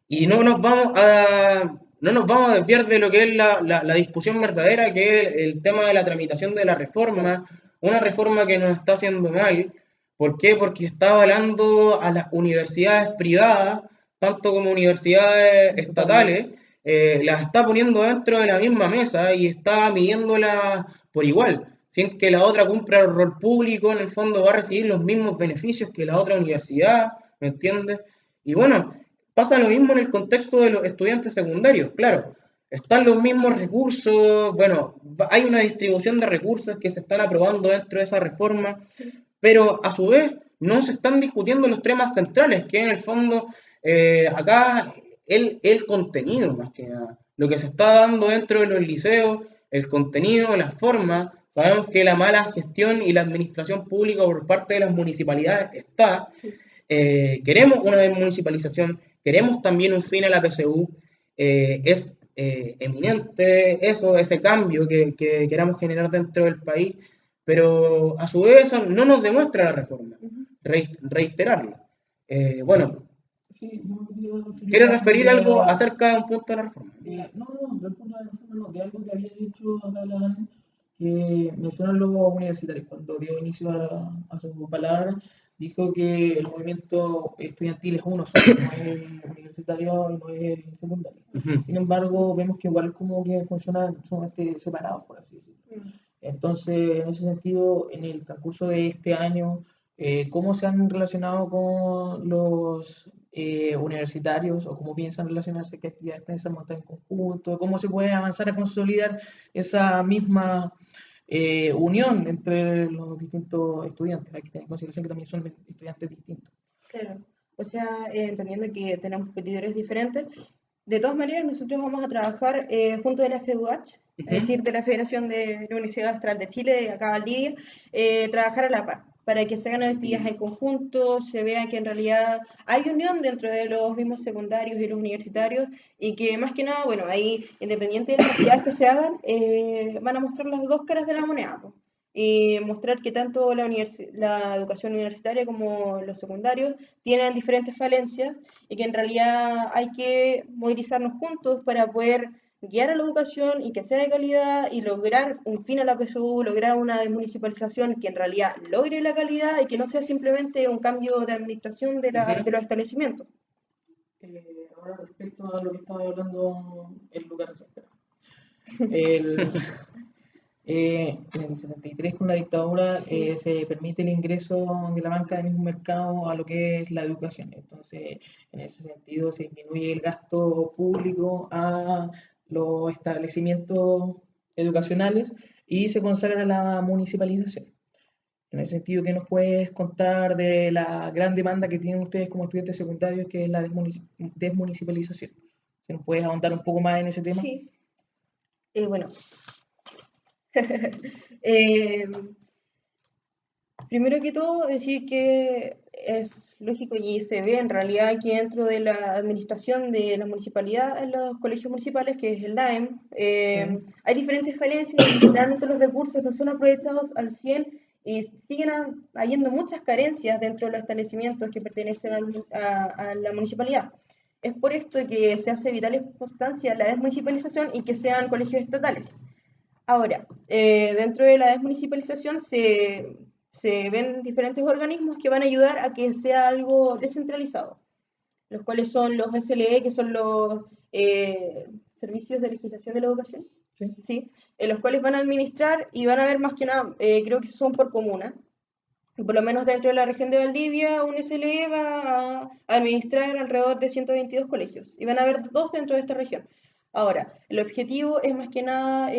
Y no nos vamos a desviar de lo que es la discusión verdadera, que es el tema de la tramitación de la reforma, Exacto. una reforma que nos está haciendo mal. ¿Por qué? Porque está avalando a las universidades privadas, tanto como universidades estatales, las está poniendo dentro de la misma mesa y está midiéndolas por igual. Sin que la otra cumpla el rol público, en el fondo va a recibir los mismos beneficios que la otra universidad, ¿me entiendes? Y bueno, pasa lo mismo en el contexto de los estudiantes secundarios, claro. Están los mismos recursos, bueno, hay una distribución de recursos que se están aprobando dentro de esa reforma, pero a su vez no se están discutiendo los temas centrales, que en el fondo acá el contenido más que nada, lo que se está dando dentro de los liceos, el contenido, las formas. Sabemos que la mala gestión y la administración pública por parte de las municipalidades está. Sí. Queremos una desmunicipalización, queremos también un fin a la PSU. Es eminente eso, ese cambio que queramos generar dentro del país, pero a su vez eso no nos demuestra la reforma, Ujú. reiterarlo. Bueno, Sí, yo quería referir ¿quieres a algo referir que algo había, acerca de un punto de la reforma? no, del punto de vista no, de algo que había dicho acá la Dani, que mencionó los universitarios cuando dio inicio a su palabra, dijo que el movimiento estudiantil es uno solo, no es el universitario y no es el secundario. Ujú. Sin embargo, vemos que igual como que funcionan sumamente separados, por así decirlo. Mm. Entonces, en ese sentido, en el transcurso de este año, ¿cómo se han relacionado con los universitarios o cómo piensan relacionarse, qué actividades piensan montar en conjunto, cómo se puede avanzar a consolidar esa misma unión entre los distintos estudiantes? Hay que tener en consideración que también son estudiantes distintos. Claro. O sea, entendiendo que tenemos competidores diferentes, de todas maneras nosotros vamos a trabajar junto de la FEUH, es Ujú. decir, de la Federación de la Universidad Austral de Chile, de acá Valdivia, trabajar a la par. para que se hagan actividades en conjunto, se vea que en realidad hay unión dentro de los mismos secundarios y los universitarios y que más que nada, bueno, ahí independiente de las actividades que se hagan, van a mostrar las dos caras de la moneda, po, y mostrar que tanto la educación universitaria como los secundarios tienen diferentes falencias y que en realidad hay que movilizarnos juntos para poder guiar a la educación y que sea de calidad y lograr un fin a la PSU, lograr una desmunicipalización que en realidad logre la calidad y que no sea simplemente un cambio de administración de los establecimientos. Ahora respecto a lo que estaba hablando el Lucas, el, en el 73 con la dictadura se permite el ingreso de la banca del mismo mercado a lo que es la educación. Entonces, en ese sentido se disminuye el gasto público a los establecimientos educacionales y se consagra la municipalización. En ese sentido, ¿qué nos puedes contar de la gran demanda que tienen ustedes como estudiantes secundarios, que es la desmunicipalización? ¿Se nos puedes ahondar un poco más en ese tema? Sí. Bueno. Eh, Primero que todo, decir que es lógico y se ve en realidad que dentro de la administración de la municipalidad, en los colegios municipales, que es el DAEM, hay diferentes falencias y generalmente los recursos no son aprovechados al 100 y siguen habiendo muchas carencias dentro de los establecimientos que pertenecen a la municipalidad. Es por esto que se hace vital importancia la desmunicipalización y que sean colegios estatales. Ahora, dentro de la desmunicipalización se ven diferentes organismos que van a ayudar a que sea algo descentralizado, los cuales son los SLE, que son los Servicios de Legislación de la Educación, ¿sí? En los cuales van a administrar y van a ver más que nada, creo que son por comuna, y por lo menos dentro de la región de Valdivia, un SLE va a administrar alrededor de 122 colegios, y van a haber 2 dentro de esta región. Ahora, el objetivo es más que nada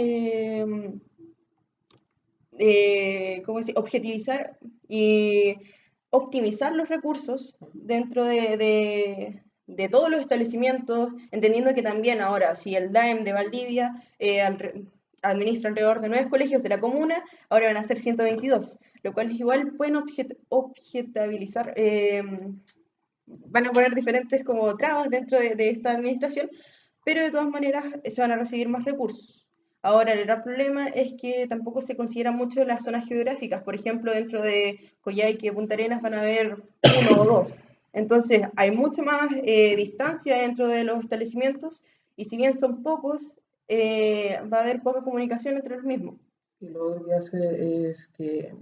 ¿cómo decir? Objetivizar y optimizar los recursos dentro de todos los establecimientos, entendiendo que también ahora, si el DAEM de Valdivia administra alrededor de 9 colegios de la comuna, ahora van a ser 122, lo cual igual pueden objetabilizar, van a poner diferentes como trabas dentro de esta administración, pero de todas maneras se van a recibir más recursos. Ahora, el gran problema es que tampoco se consideran mucho las zonas geográficas. Por ejemplo, dentro de Coyhaique y Punta Arenas van a haber 1 o 2. Entonces, hay mucha más distancia dentro de los establecimientos y si bien son pocos, va a haber poca comunicación entre los mismos. Y lo otro que hace es que,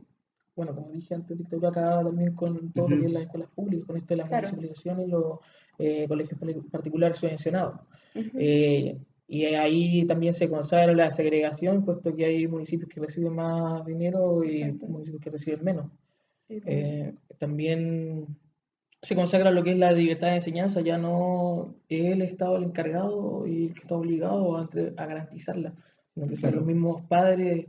bueno, como dije antes, dictadura acaba también con todo lo que es las escuelas públicas, con esto de la municipalización y los colegios particulares subvencionados. Y ahí también se consagra la segregación, puesto que hay municipios que reciben más dinero y municipios que reciben menos. También se consagra lo que es la libertad de enseñanza, ya no es el Estado el encargado y el que está obligado a garantizarla, sino que son los mismos padres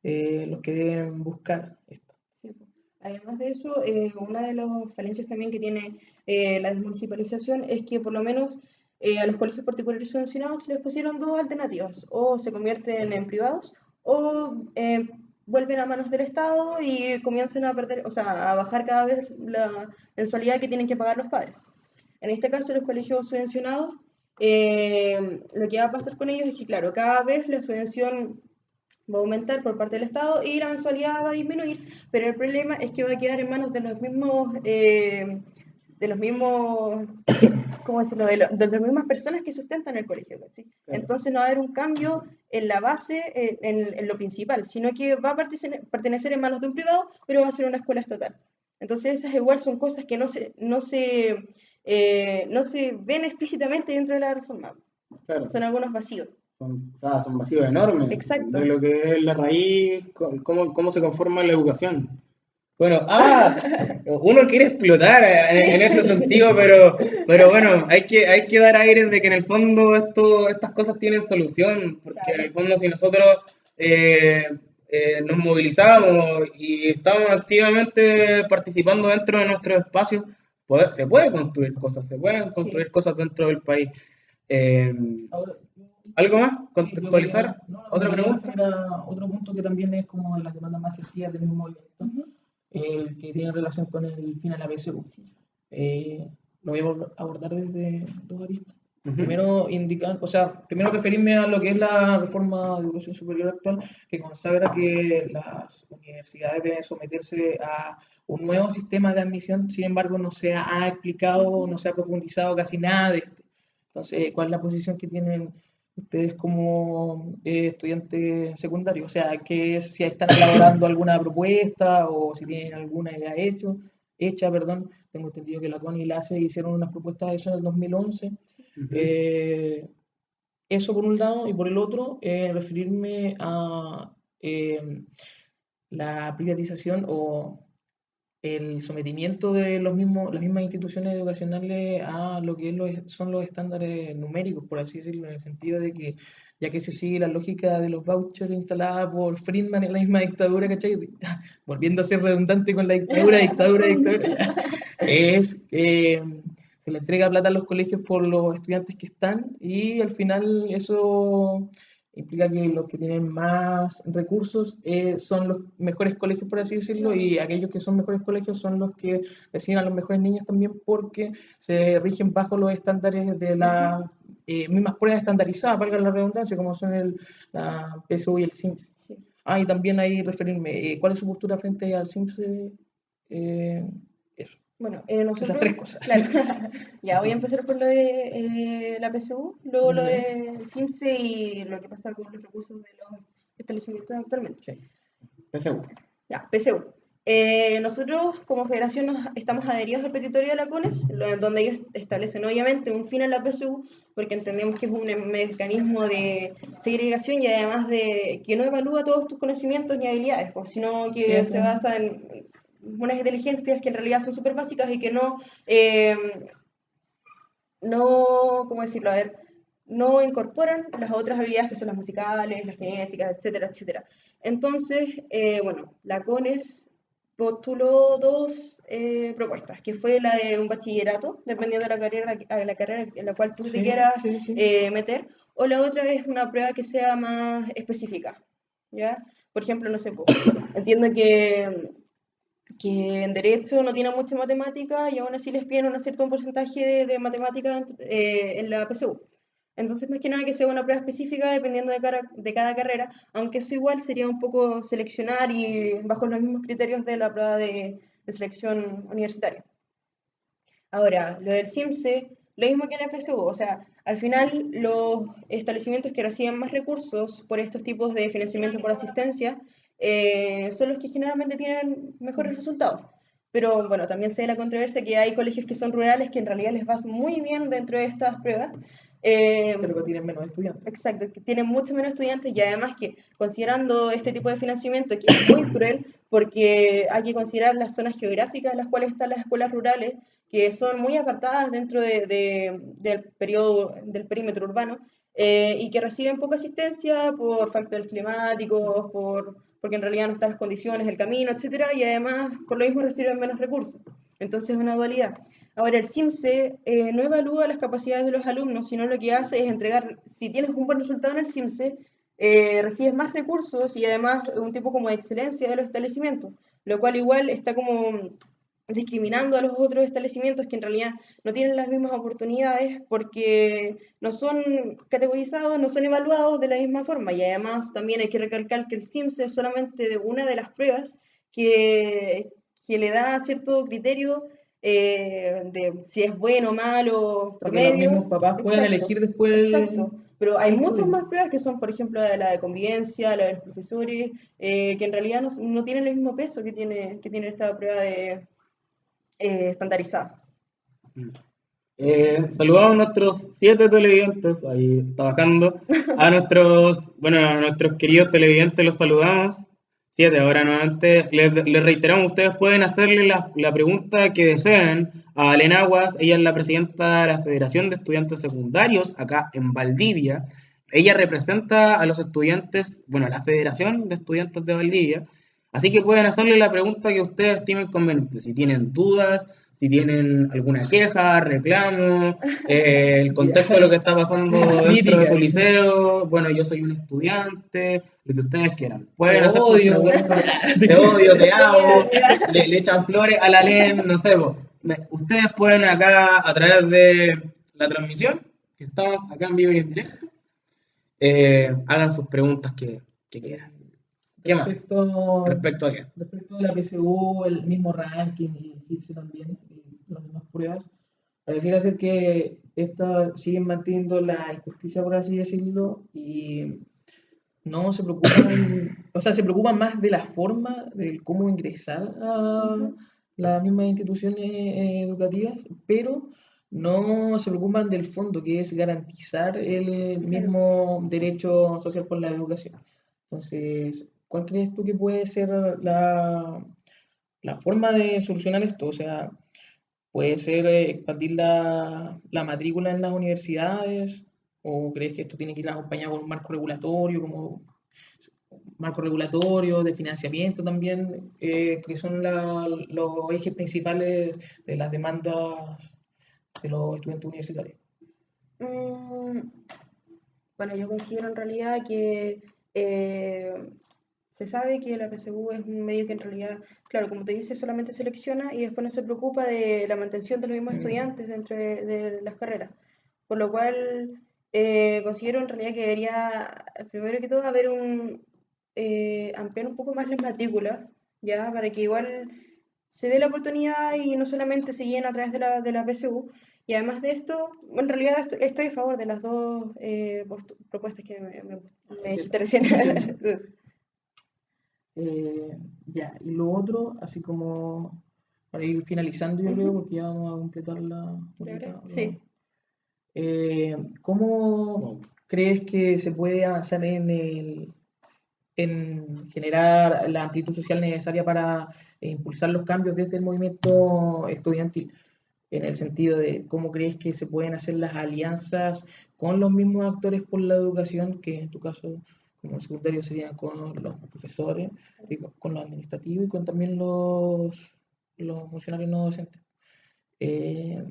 los que deben buscar esto. Sí. Además de eso, una de las falencias también que tiene la desmunicipalización es que por lo menos a los colegios particulares subvencionados se les pusieron 2 alternativas, o se convierten en privados o vuelven a manos del Estado y comienzan a perder, o sea, a bajar cada vez la mensualidad que tienen que pagar los padres. En este caso, los colegios subvencionados, lo que va a pasar con ellos es que, claro, cada vez la subvención va a aumentar por parte del Estado y la mensualidad va a disminuir, pero el problema es que va a quedar en manos de los mismos, ¿cómo decirlo?, de las mismas personas que sustentan el colegio, ¿sí? Claro. Entonces no va a haber un cambio en la base, en lo principal, sino que va a pertenecer en manos de un privado, pero va a ser una escuela estatal. Entonces esas igual son cosas que no se ven explícitamente dentro de la reforma. Claro. Son algunos vacíos. Son vacíos enormes. Exacto. De lo que es la raíz, cómo se conforma la educación. Bueno, uno quiere explotar en este sentido, pero bueno, hay que dar aires de que en el fondo estas cosas tienen solución, porque claro, en el fondo si nosotros nos movilizamos y estamos activamente participando dentro de nuestros espacios, se puede construir cosas, se pueden construir cosas dentro del país. ¿Algo más? ¿Contextualizar? ¿Otra pregunta? Otro punto que también es como de las demandas más sensibles del mismo movimiento. el que tiene relación con el fin a la PSU. Lo voy a abordar desde dos aristas. Primero primero referirme a lo que es la reforma de educación superior actual, que consagra que las universidades deben someterse a un nuevo sistema de admisión. Sin embargo, no se ha explicado, no se ha profundizado casi nada de este. Entonces, ¿cuál es la posición que tienen ustedes como estudiantes secundarios? O sea, que si están elaborando alguna propuesta o si tienen alguna ya hecha, perdón. Tengo entendido que la CONI y la ACE hicieron unas propuestas de eso en el 2011. Eso por un lado, y por el otro, referirme a la privatización o el sometimiento de las mismas instituciones educacionales a lo que son los estándares numéricos, por así decirlo, en el sentido de que, ya que se sigue la lógica de los vouchers instalada por Friedman en la misma dictadura, ¿cachai? Volviendo a ser redundante con la dictadura, se le entrega plata a los colegios por los estudiantes que están y al final eso implica que los que tienen más recursos son los mejores colegios, por así decirlo, y aquellos que son mejores colegios son los que reciben a los mejores niños también porque se rigen bajo los estándares de las mismas pruebas estandarizadas, valga la redundancia, como son la PSU y el CIMSS. Sí. Y también ahí referirme, ¿cuál es su postura frente al CIMSS? Eso. Bueno, Esas nosotros, tres cosas. claro, ya voy a empezar por lo de la PSU, luego lo de CIMSE y lo que pasa con los recursos de los establecimientos actualmente. Sí. PSU. Ya, PSU. Nosotros como federación estamos adheridos al petitorio de la CONES, donde ellos establecen obviamente un fin a la PSU, porque entendemos que es un mecanismo de segregación y además de que no evalúa todos tus conocimientos ni habilidades, sino que se basa en unas inteligencias que en realidad son súper básicas y que ¿cómo decirlo? A ver, no incorporan las otras habilidades que son las musicales, las kinésicas, etcétera, etcétera. Entonces, bueno, la CONES postuló dos propuestas, que fue la de un bachillerato, dependiendo de la carrera en la cual tú te quieras meter, o la otra es una prueba que sea más específica, ¿ya? Por ejemplo, no sé, entiendo que en derecho no tiene mucha matemática y aún así les piden un cierto porcentaje de matemática en la PSU. Entonces, más que nada que sea una prueba específica dependiendo de cada carrera, aunque eso igual sería un poco seleccionar y bajo los mismos criterios de la prueba de selección universitaria. Ahora, lo del CIMSE, lo mismo que en la PSU, o sea, al final los establecimientos que reciben más recursos por estos tipos de financiamiento por asistencia son los que generalmente tienen mejores resultados. Pero bueno, también se da la controversia que hay colegios que son rurales que en realidad les va muy bien dentro de estas pruebas. Pero que tienen menos estudiantes. Exacto, que tienen mucho menos estudiantes y además que considerando este tipo de financiamiento que es muy cruel porque hay que considerar las zonas geográficas en las cuales están las escuelas rurales que son muy apartadas dentro del perímetro urbano y que reciben poca asistencia por factores climáticos, porque en realidad no están las condiciones, el camino, etcétera, y además por lo mismo reciben menos recursos. Entonces es una dualidad. Ahora, el CIMSE no evalúa las capacidades de los alumnos, sino lo que hace es entregar, si tienes un buen resultado en el CIMSE, recibes más recursos y además un tipo como de excelencia de los establecimientos, lo cual igual está como discriminando a los otros establecimientos que en realidad no tienen las mismas oportunidades porque no son categorizados, no son evaluados de la misma forma. Y además también hay que recalcar que el CIMSE es solamente una de las pruebas que le da cierto criterio de si es bueno o malo, para que los mismos papás puedan elegir después. Exacto. Pero hay muchas más pruebas que son, por ejemplo, la de convivencia, la de los profesores, que en realidad no tienen el mismo peso que tiene esta prueba de estandarizada. Saludamos a nuestros 7 televidentes ahí trabajando. A nuestros queridos televidentes los saludamos. 7, ahora nuevamente les reiteramos, ustedes pueden hacerle la pregunta que deseen a Alena Aguas. Ella es la presidenta de la Federación de Estudiantes Secundarios acá en Valdivia. Ella representa a los estudiantes, bueno, a la Federación de Estudiantes de Valdivia. Así que pueden hacerle la pregunta que ustedes estimen conveniente. Si tienen dudas, si tienen alguna queja, reclamo, el contexto de lo que está pasando dentro de Crítica. su liceo. Bueno, yo soy un estudiante, lo que ustedes quieran. Te Pueden hacer sus odio. preguntas. Te odio, te amo. Ya. Le echan flores a la LEN, no sé. Ustedes pueden acá, a través de la transmisión, que estamos acá en vivo y en directo, hagan sus preguntas que quieran. ¿Qué más? Respecto, ¿Respecto a qué? respecto de la PSU, el mismo ranking y el CIPSE también, y las demás pruebas, pareciera ser que estas siguen manteniendo la injusticia, por así decirlo, y no se preocupan, o sea, se preocupan más de la forma, del cómo ingresar a Ujú. las mismas instituciones educativas, pero no se preocupan del fondo, que es garantizar el Claro. mismo derecho social por la educación. Entonces, ¿cuál crees tú que puede ser la forma de solucionar esto? O sea, ¿puede ser expandir la matrícula en las universidades? ¿O crees que esto tiene que ir acompañado con un marco regulatorio, como marco regulatorio, de financiamiento también, que son los ejes principales de las demandas de los estudiantes universitarios? Mm, bueno, yo considero en realidad que se sabe que la PSU es un medio que en realidad, claro, como te dice, solamente selecciona y después no se preocupa de la mantención de los mismos Mm, estudiantes dentro de las carreras. Por lo cual, considero en realidad que debería, primero que todo, haber ampliar un poco más las matrículas, ¿ya? Para que igual se dé la oportunidad y no solamente se llene a través de la PSU. Y además de esto, en realidad estoy a favor de las dos propuestas que me dijiste entiendo, recién. entiendo. Ya, y lo otro, así como para ir finalizando, yo creo, Ujú, porque ya vamos a completar la ¿claro? horita. Sí. ¿Cómo crees que se puede avanzar en generar la amplitud social necesaria para impulsar los cambios desde el movimiento estudiantil? En el sentido de cómo crees que se pueden hacer las alianzas con los mismos actores por la educación, que en tu caso como secundario serían con los profesores, y con los administrativos y con también los funcionarios no docentes. Eh,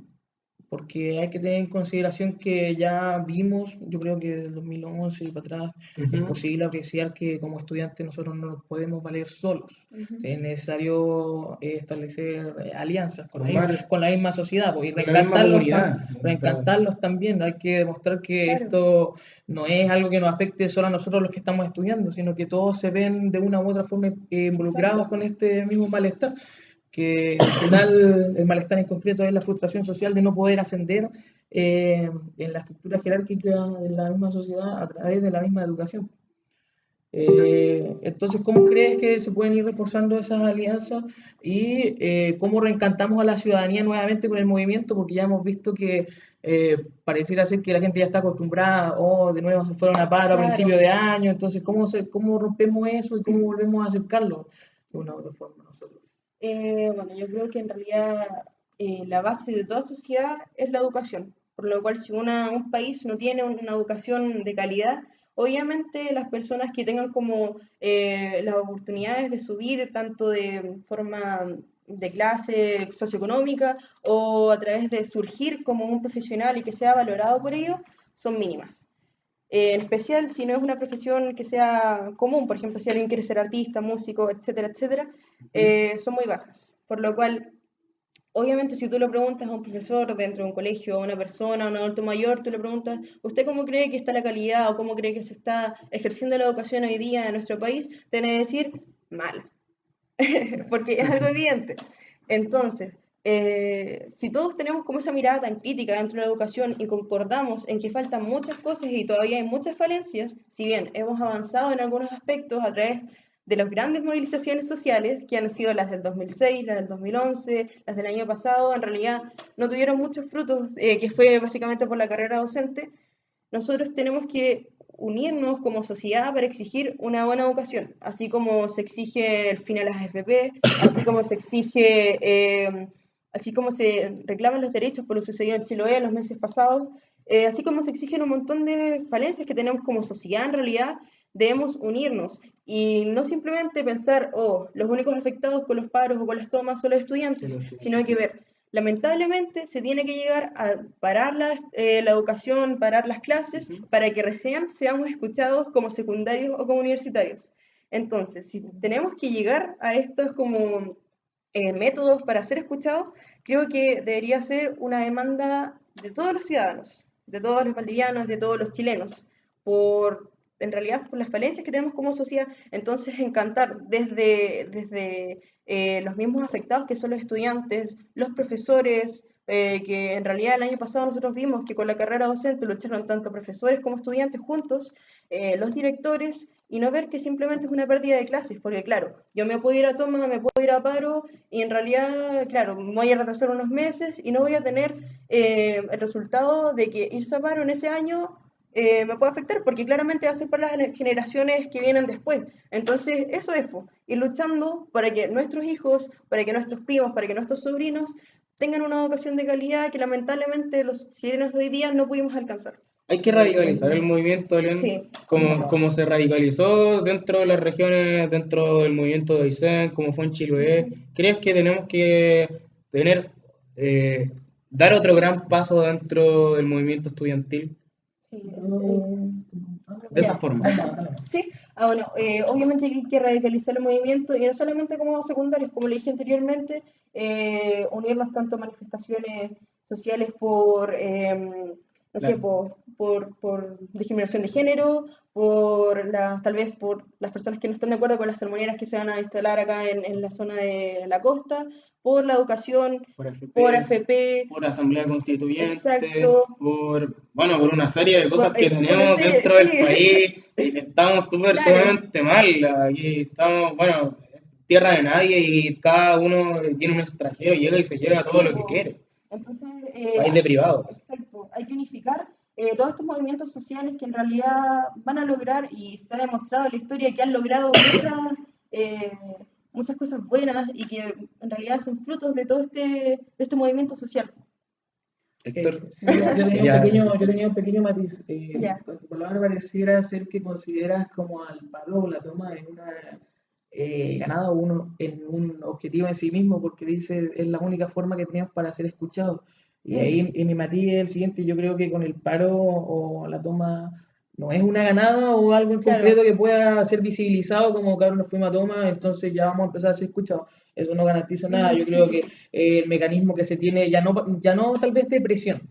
Porque hay que tener en consideración que ya vimos, yo creo que desde el 2011 y para atrás, es Ujú. posible apreciar que como estudiantes nosotros no nos podemos valer solos. Ujú, Es necesario establecer alianzas Formar con la misma sociedad pues, y con la misma comunidad. reencantarlos también. Hay que demostrar que claro, esto no es algo que nos afecte solo a nosotros los que estamos estudiando, sino que todos se ven de una u otra forma involucrados exacto. con este mismo malestar, que al final el malestar en concreto es la frustración social de no poder ascender en la estructura jerárquica de la misma sociedad a través de la misma educación. Entonces, ¿cómo crees que se pueden ir reforzando esas alianzas y cómo reencantamos a la ciudadanía nuevamente con el movimiento? Porque ya hemos visto que pareciera ser que la gente ya está acostumbrada o de nuevo se fueron a paro a Claro. principio de año. Entonces, ¿cómo rompemos eso y cómo volvemos a acercarlo de una u otra forma nosotros? Bueno, yo creo que en realidad la base de toda sociedad es la educación, por lo cual si un país no tiene una educación de calidad, obviamente las personas que tengan como las oportunidades de subir tanto de forma de clase socioeconómica o a través de surgir como un profesional y que sea valorado por ello, son mínimas. En especial si no es una profesión que sea común, por ejemplo, si alguien quiere ser artista, músico, etcétera, etcétera, son muy bajas. Por lo cual, obviamente, si tú le preguntas a un profesor dentro de un colegio, a una persona, a un adulto mayor, tú le preguntas, ¿usted cómo cree que está la calidad o cómo cree que se está ejerciendo la educación hoy día en nuestro país? Te van a decir, mal. Porque es algo evidente. Entonces, si todos tenemos como esa mirada tan crítica dentro de la educación y concordamos en que faltan muchas cosas y todavía hay muchas falencias, si bien hemos avanzado en algunos aspectos a través de las grandes movilizaciones sociales, que han sido las del 2006, las del 2011, las del año pasado, en realidad no tuvieron muchos frutos, que fue básicamente por la carrera docente, nosotros tenemos que unirnos como sociedad para exigir una buena educación, así como se exige el fin a las AFP, así como se exige, así como se reclaman los derechos por lo sucedido en Chiloé en los meses pasados, así como se exigen un montón de falencias que tenemos como sociedad en realidad debemos unirnos y no simplemente pensar, oh, los únicos afectados con los paros o con las tomas son los estudiantes, sino que ver, lamentablemente se tiene que llegar a parar la educación, parar las clases, para que recién seamos escuchados como secundarios o como universitarios. Entonces, si tenemos que llegar a estos como métodos para ser escuchados, creo que debería ser una demanda de todos los ciudadanos, de todos los valdivianos, de todos los chilenos, por, en realidad, por las falencias que tenemos como sociedad. Entonces, encantar desde los mismos afectados que son los estudiantes, los profesores, que en realidad el año pasado nosotros vimos que con la carrera docente lucharon tanto profesores como estudiantes juntos, los directores, y no ver que simplemente es una pérdida de clases, porque claro, yo me puedo ir a toma, me puedo ir a paro, y en realidad, claro, me voy a retrasar unos meses y no voy a tener el resultado de que irse a paro en ese año me puede afectar, porque claramente va a ser para las generaciones que vienen después. Entonces, eso es, ir luchando para que nuestros hijos, para que nuestros primos, para que nuestros sobrinos tengan una educación de calidad que lamentablemente los chilenos de hoy día no pudimos alcanzar. Hay que radicalizar el movimiento, León, Sí, como se radicalizó dentro de las regiones, dentro del movimiento de Aysén, como fue en Chiloé. ¿Crees que tenemos que tener, dar otro gran paso dentro del movimiento estudiantil sí, de esa ya. forma? Sí, bueno, obviamente hay que radicalizar el movimiento y no solamente como secundarios, como le dije anteriormente, unirnos tanto a manifestaciones sociales por, no sé, Claro. por discriminación de género, tal vez por las personas que no están de acuerdo con las salmoneras que se van a instalar acá en la zona de la costa, por la educación, Por por AFP, AFP, por Asamblea Constituyente, exacto, bueno, por una serie de cosas que por una tenemos serie, dentro del sí, país y que estamos claro. sumamente mal. Aquí estamos, bueno, tierra de nadie y cada uno tiene un extranjero, llega y se lleva todo Sí, lo que po. quiere. Entonces, País de privados. exacto, hay que unificar todos estos movimientos sociales que en realidad van a lograr, y se ha demostrado en la historia que han logrado eh, muchas cosas buenas y que en realidad son frutos de este movimiento social. Héctor, Sí, quería yo tenía un pequeño matiz. Ya. Con tu palabra pareciera ser que consideras como al palo o la toma en una ganada uno en un objetivo en sí mismo, porque dice es la única forma que tenemos para ser escuchados. Y ahí y mi matiz es el siguiente, yo creo que con el paro o la toma no es una ganada o algo en Claro, concreto que pueda ser visibilizado como claro nos fuimos a toma, entonces ya vamos a empezar a ser escuchados. Eso no garantiza nada. Yo sí, creo sí, que sí. el mecanismo que se tiene, ya no tal vez de presión,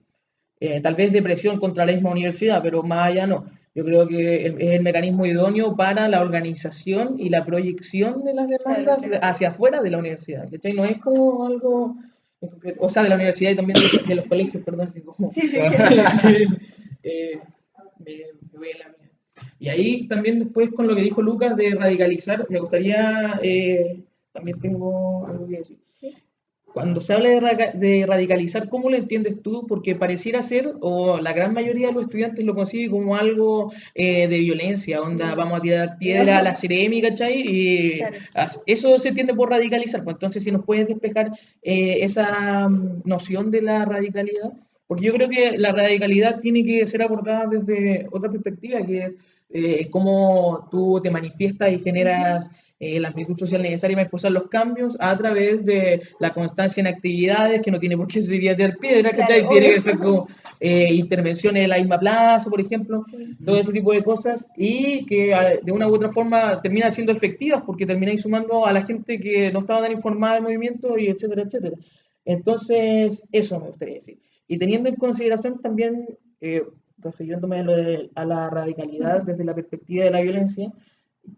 tal vez de presión contra la misma universidad, pero más allá no. Yo creo que es el mecanismo idóneo para la organización y la proyección de las Claro, demandas hacia afuera de la universidad. ¿Cachai? No es como algo, en concreto, o sea, de la universidad y también de los colegios, perdón, que como, sí, sí, eh, me voy a la mía. Y ahí también después con lo que dijo Lucas de radicalizar, me gustaría, también tengo algo que decir. sí. Cuando se habla de radicalizar, ¿cómo lo entiendes tú? Porque pareciera ser, o la gran mayoría de los estudiantes lo concibe como algo de violencia, onda, vamos a tirar piedra a la No, Ceremi, ¿cachai? Y claro. eso se entiende por radicalizar. Pues entonces, si nos puedes despejar esa noción de la radicalidad, porque yo creo que la radicalidad tiene que ser abordada desde otra perspectiva, que es cómo tú te manifiestas y generas la amplitud social necesaria para impulsar los cambios a través de la constancia en actividades, que no tiene por qué ser tirar piedra, ¿cachai? Claro, Tiene obvio. que ser como intervenciones en la misma plaza, por ejemplo, Sí, todo ese tipo de cosas, y que de una u otra forma terminan siendo efectivas porque termináis sumando a la gente que no estaba tan informada del movimiento, y etcétera, etcétera. Entonces, eso me gustaría decir. Y teniendo en consideración también, refiriéndome a la radicalidad desde la perspectiva de la violencia,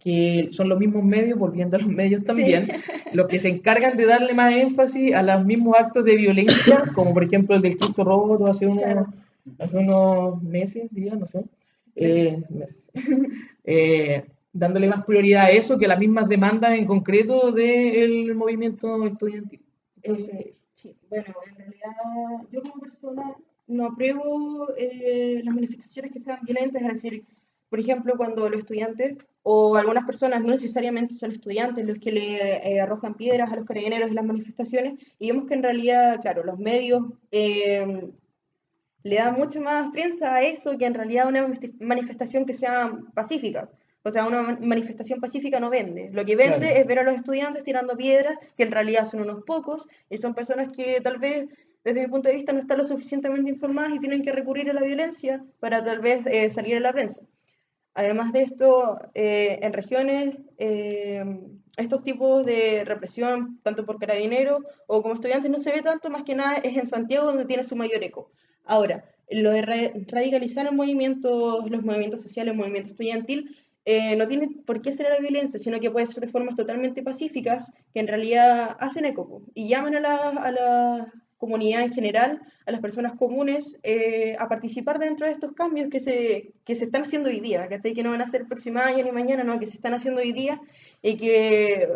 que son los mismos medios, volviendo a los medios sí, también, los que se encargan de darle más énfasis a los mismos actos de violencia, como por ejemplo el del Cristo roto claro. hace unos meses, días, no sé, Meses. meses, dándole más prioridad a eso que a las mismas demandas en concreto del movimiento estudiantil. Entonces, Sí, bueno, en realidad yo como persona no apruebo las manifestaciones que sean violentas, es decir, por ejemplo, cuando los estudiantes o algunas personas, no necesariamente son estudiantes, los que le arrojan piedras a los carabineros en las manifestaciones, y vemos que en realidad, claro, los medios le dan mucha más prensa a eso que en realidad una manifestación que sea pacífica. O sea, una manifestación pacífica no vende. Lo que vende Claro. es ver a los estudiantes tirando piedras, que en realidad son unos pocos, y son personas que tal vez, desde mi punto de vista, no están lo suficientemente informadas y tienen que recurrir a la violencia para tal vez salir a la prensa. Además de esto, en regiones, estos tipos de represión, tanto por carabineros o como estudiantes, no se ve tanto, más que nada es en Santiago donde tiene su mayor eco. Ahora, lo de radicalizar el movimiento, los movimientos sociales, el movimiento estudiantil, no tiene por qué ser a la violencia, sino que puede ser de formas totalmente pacíficas que en realidad hacen eco y llaman a la comunidad en general, a las personas comunes, a participar dentro de estos cambios que se están haciendo hoy día, ¿cachai? Que no van a ser el próximo año ni mañana, no, que se están haciendo hoy día y que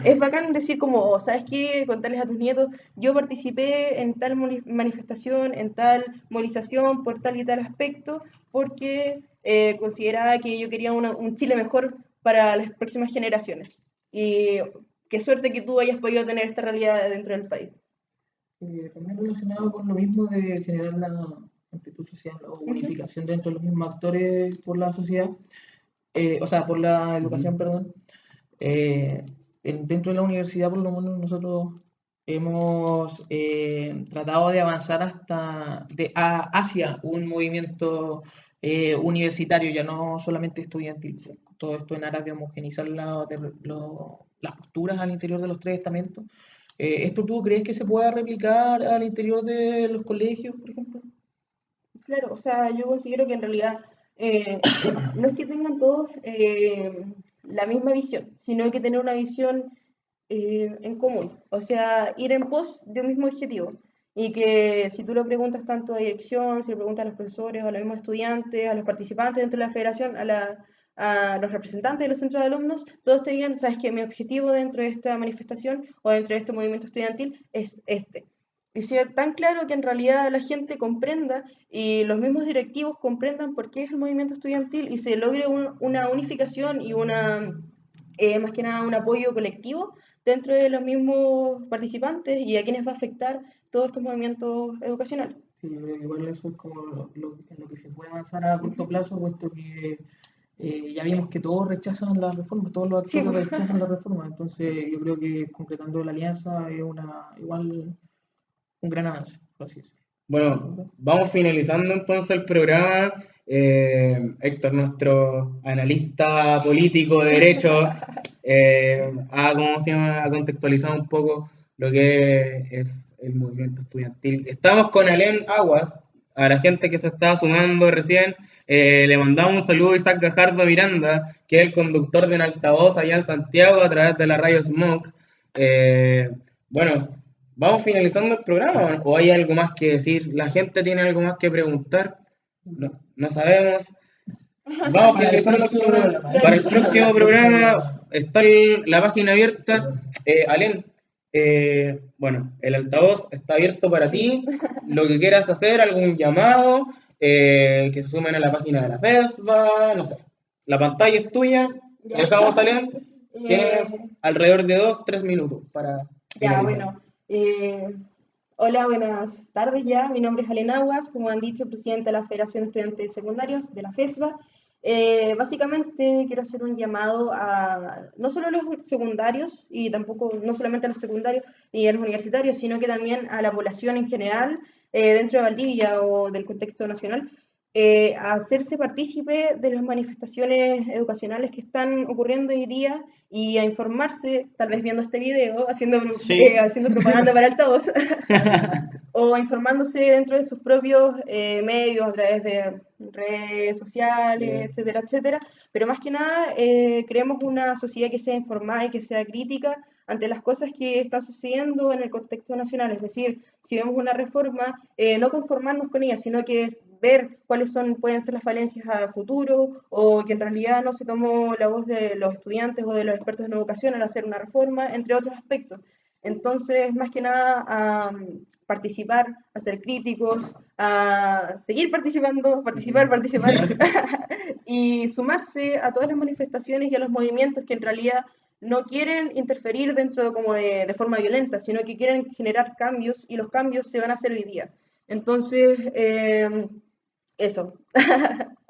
es bacán decir como, oh, ¿sabes qué? Contarles a tus nietos, yo participé en tal manifestación, en tal movilización, por tal y tal aspecto, porque consideraba que yo quería un Chile mejor para las próximas generaciones. Y qué suerte que tú hayas podido tener esta realidad dentro del país. También relacionado con lo mismo de generar la amplitud social o unificación dentro de los mismos actores por la sociedad, o sea, por la educación, perdón. Dentro de la universidad, por lo menos, nosotros hemos tratado de avanzar hacia un movimiento universitario, ya no solamente estudiantil. Todo esto en aras de homogeneizar las posturas al interior de los tres estamentos. ¿Esto tú crees que se pueda replicar al interior de los colegios, por ejemplo? Claro, o sea, yo considero que en realidad no es que tengan todos la misma visión, sino que tener una visión en común, o sea, ir en pos de un mismo objetivo. Y que si tú lo preguntas tanto a dirección, si lo preguntas a los profesores, a los mismos estudiantes, a los participantes dentro de la federación, a los representantes de los centros de alumnos, todos te digan, sabes que mi objetivo dentro de esta manifestación o dentro de este movimiento estudiantil es este. Y sea tan claro que en realidad la gente comprenda y los mismos directivos comprendan por qué es el movimiento estudiantil y se logre una unificación y más que nada un apoyo colectivo dentro de los mismos participantes y a quienes va a afectar todos estos movimientos educacionales. Sí, yo creo que igual eso es como en lo que se puede avanzar a corto plazo, puesto que ya vimos que todos rechazan la reforma, todos los Sí, actores rechazan la reforma, entonces yo creo que concretando la alianza es igual un gran avance, por así decirlo. Bueno, vamos finalizando entonces el programa. Héctor, nuestro analista político de derecho, ¿cómo se llama? Ha contextualizado un poco lo que es el movimiento estudiantil. Estamos con Alén Aguas, a la gente que se está sumando recién. Le mandamos un saludo a Isaac Gajardo Miranda, que es el conductor de un altavoz allá en Santiago a través de la radio Smoke. Bueno, ¿vamos finalizando el programa o hay algo más que decir? ¿La gente tiene algo más que preguntar? No sabemos. Vamos finalizando el programa. Para el próximo programa está la página abierta. Alén, bueno, el altavoz está abierto para ti. Lo que quieras hacer, algún llamado, que se sumen a la página de la FESBA, no sé. La pantalla es tuya. Ya. Dejamos, Alén. Tienes Eh, alrededor de 2-3 minutos para Ya, finalizar. bueno. Hola, buenas tardes ya. Mi nombre es Alén Aguas, como han dicho, presidenta de la Federación de Estudiantes Secundarios de la FESBA. Básicamente quiero hacer un llamado a no solo a los secundarios y tampoco no solamente a los secundarios y a los universitarios, sino que también a la población en general dentro de Valdivia o del contexto nacional, a hacerse partícipe de las manifestaciones educacionales que están ocurriendo hoy día y a informarse, tal vez viendo este video, Sí. haciendo propaganda para altavoz, o informándose dentro de sus propios medios, a través de redes sociales, etcétera, etcétera. Pero más que nada, creemos una sociedad que sea informada y que sea crítica ante las cosas que están sucediendo en el contexto nacional. Es decir, si vemos una reforma, no conformarnos con ella, sino que es ver cuáles pueden ser las falencias a futuro, o que en realidad no se tomó la voz de los estudiantes o de los expertos en educación al hacer una reforma, entre otros aspectos. Entonces, más que nada, a participar, a ser críticos, a seguir participando, participar, y sumarse a todas las manifestaciones y a los movimientos que en realidad no quieren interferir dentro como de forma violenta, sino que quieren generar cambios y los cambios se van a hacer hoy día. Entonces, Eso.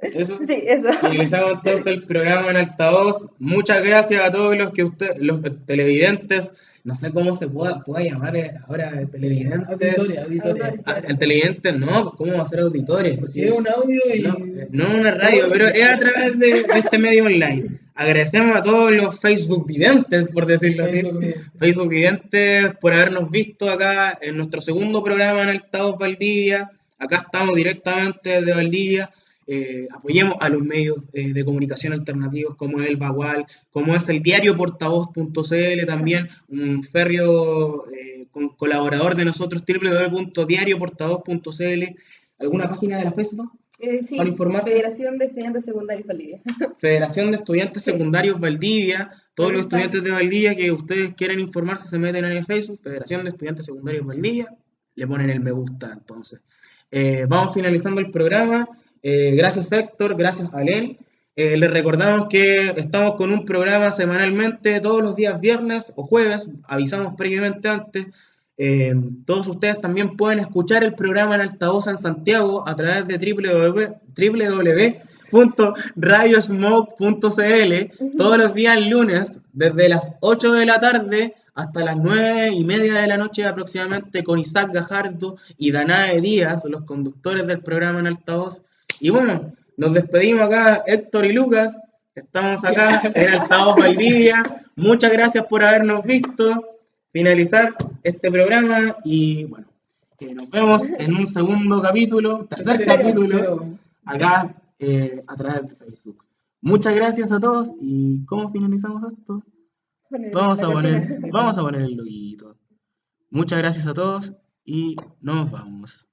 Eso. Sí, eso. Finalizamos entonces el programa en altavoz. Muchas gracias a todos los que los televidentes, no sé cómo se pueda llamar ahora televidentes. Auditoria. Auditores, claro. El televidente no, ¿cómo va a ser auditores? Porque es un audio No, y... no una radio, pero es a través de este medio online. Agradecemos a todos los Facebook videntes, por decirlo así. Facebook Video. Facebook videntes por habernos visto acá en nuestro segundo programa en Altavoz Valdivia. Acá estamos directamente desde Valdivia. Apoyemos a los medios de comunicación alternativos como es el Bagual, como es el diario portavoz.cl, también un férreo colaborador de nosotros, www.diarioportavoz.cl. ¿Alguna página de la Facebook Sí, para informarse? Federación de Estudiantes Secundarios Valdivia. Federación de Estudiantes Sí. Secundarios Valdivia. Todos los Ahí está. estudiantes de Valdivia que ustedes quieren informarse se meten en el Facebook, Federación de Estudiantes Secundarios Valdivia, le ponen el me gusta entonces. Vamos finalizando el programa. Gracias Héctor, gracias Alen. Les recordamos que estamos con un programa semanalmente todos los días viernes o jueves, avisamos previamente antes. Todos ustedes también pueden escuchar el programa en altavoz en Santiago a través de www.radiosmoke.cl todos los días lunes desde las 8 de la tarde hasta las 9:30 de la noche aproximadamente con Isaac Gajardo y Danae Díaz, los conductores del programa en altavoz. Y bueno, nos despedimos acá Héctor y Lucas, estamos acá en Altavoz Valdivia. Muchas gracias por habernos visto. Finalizar este programa y bueno, nos vemos en un segundo capítulo, tercer capítulo, acá a través de Facebook. Muchas gracias a todos y ¿cómo finalizamos esto? Vamos a poner el loguito. Muchas gracias a todos y nos vamos.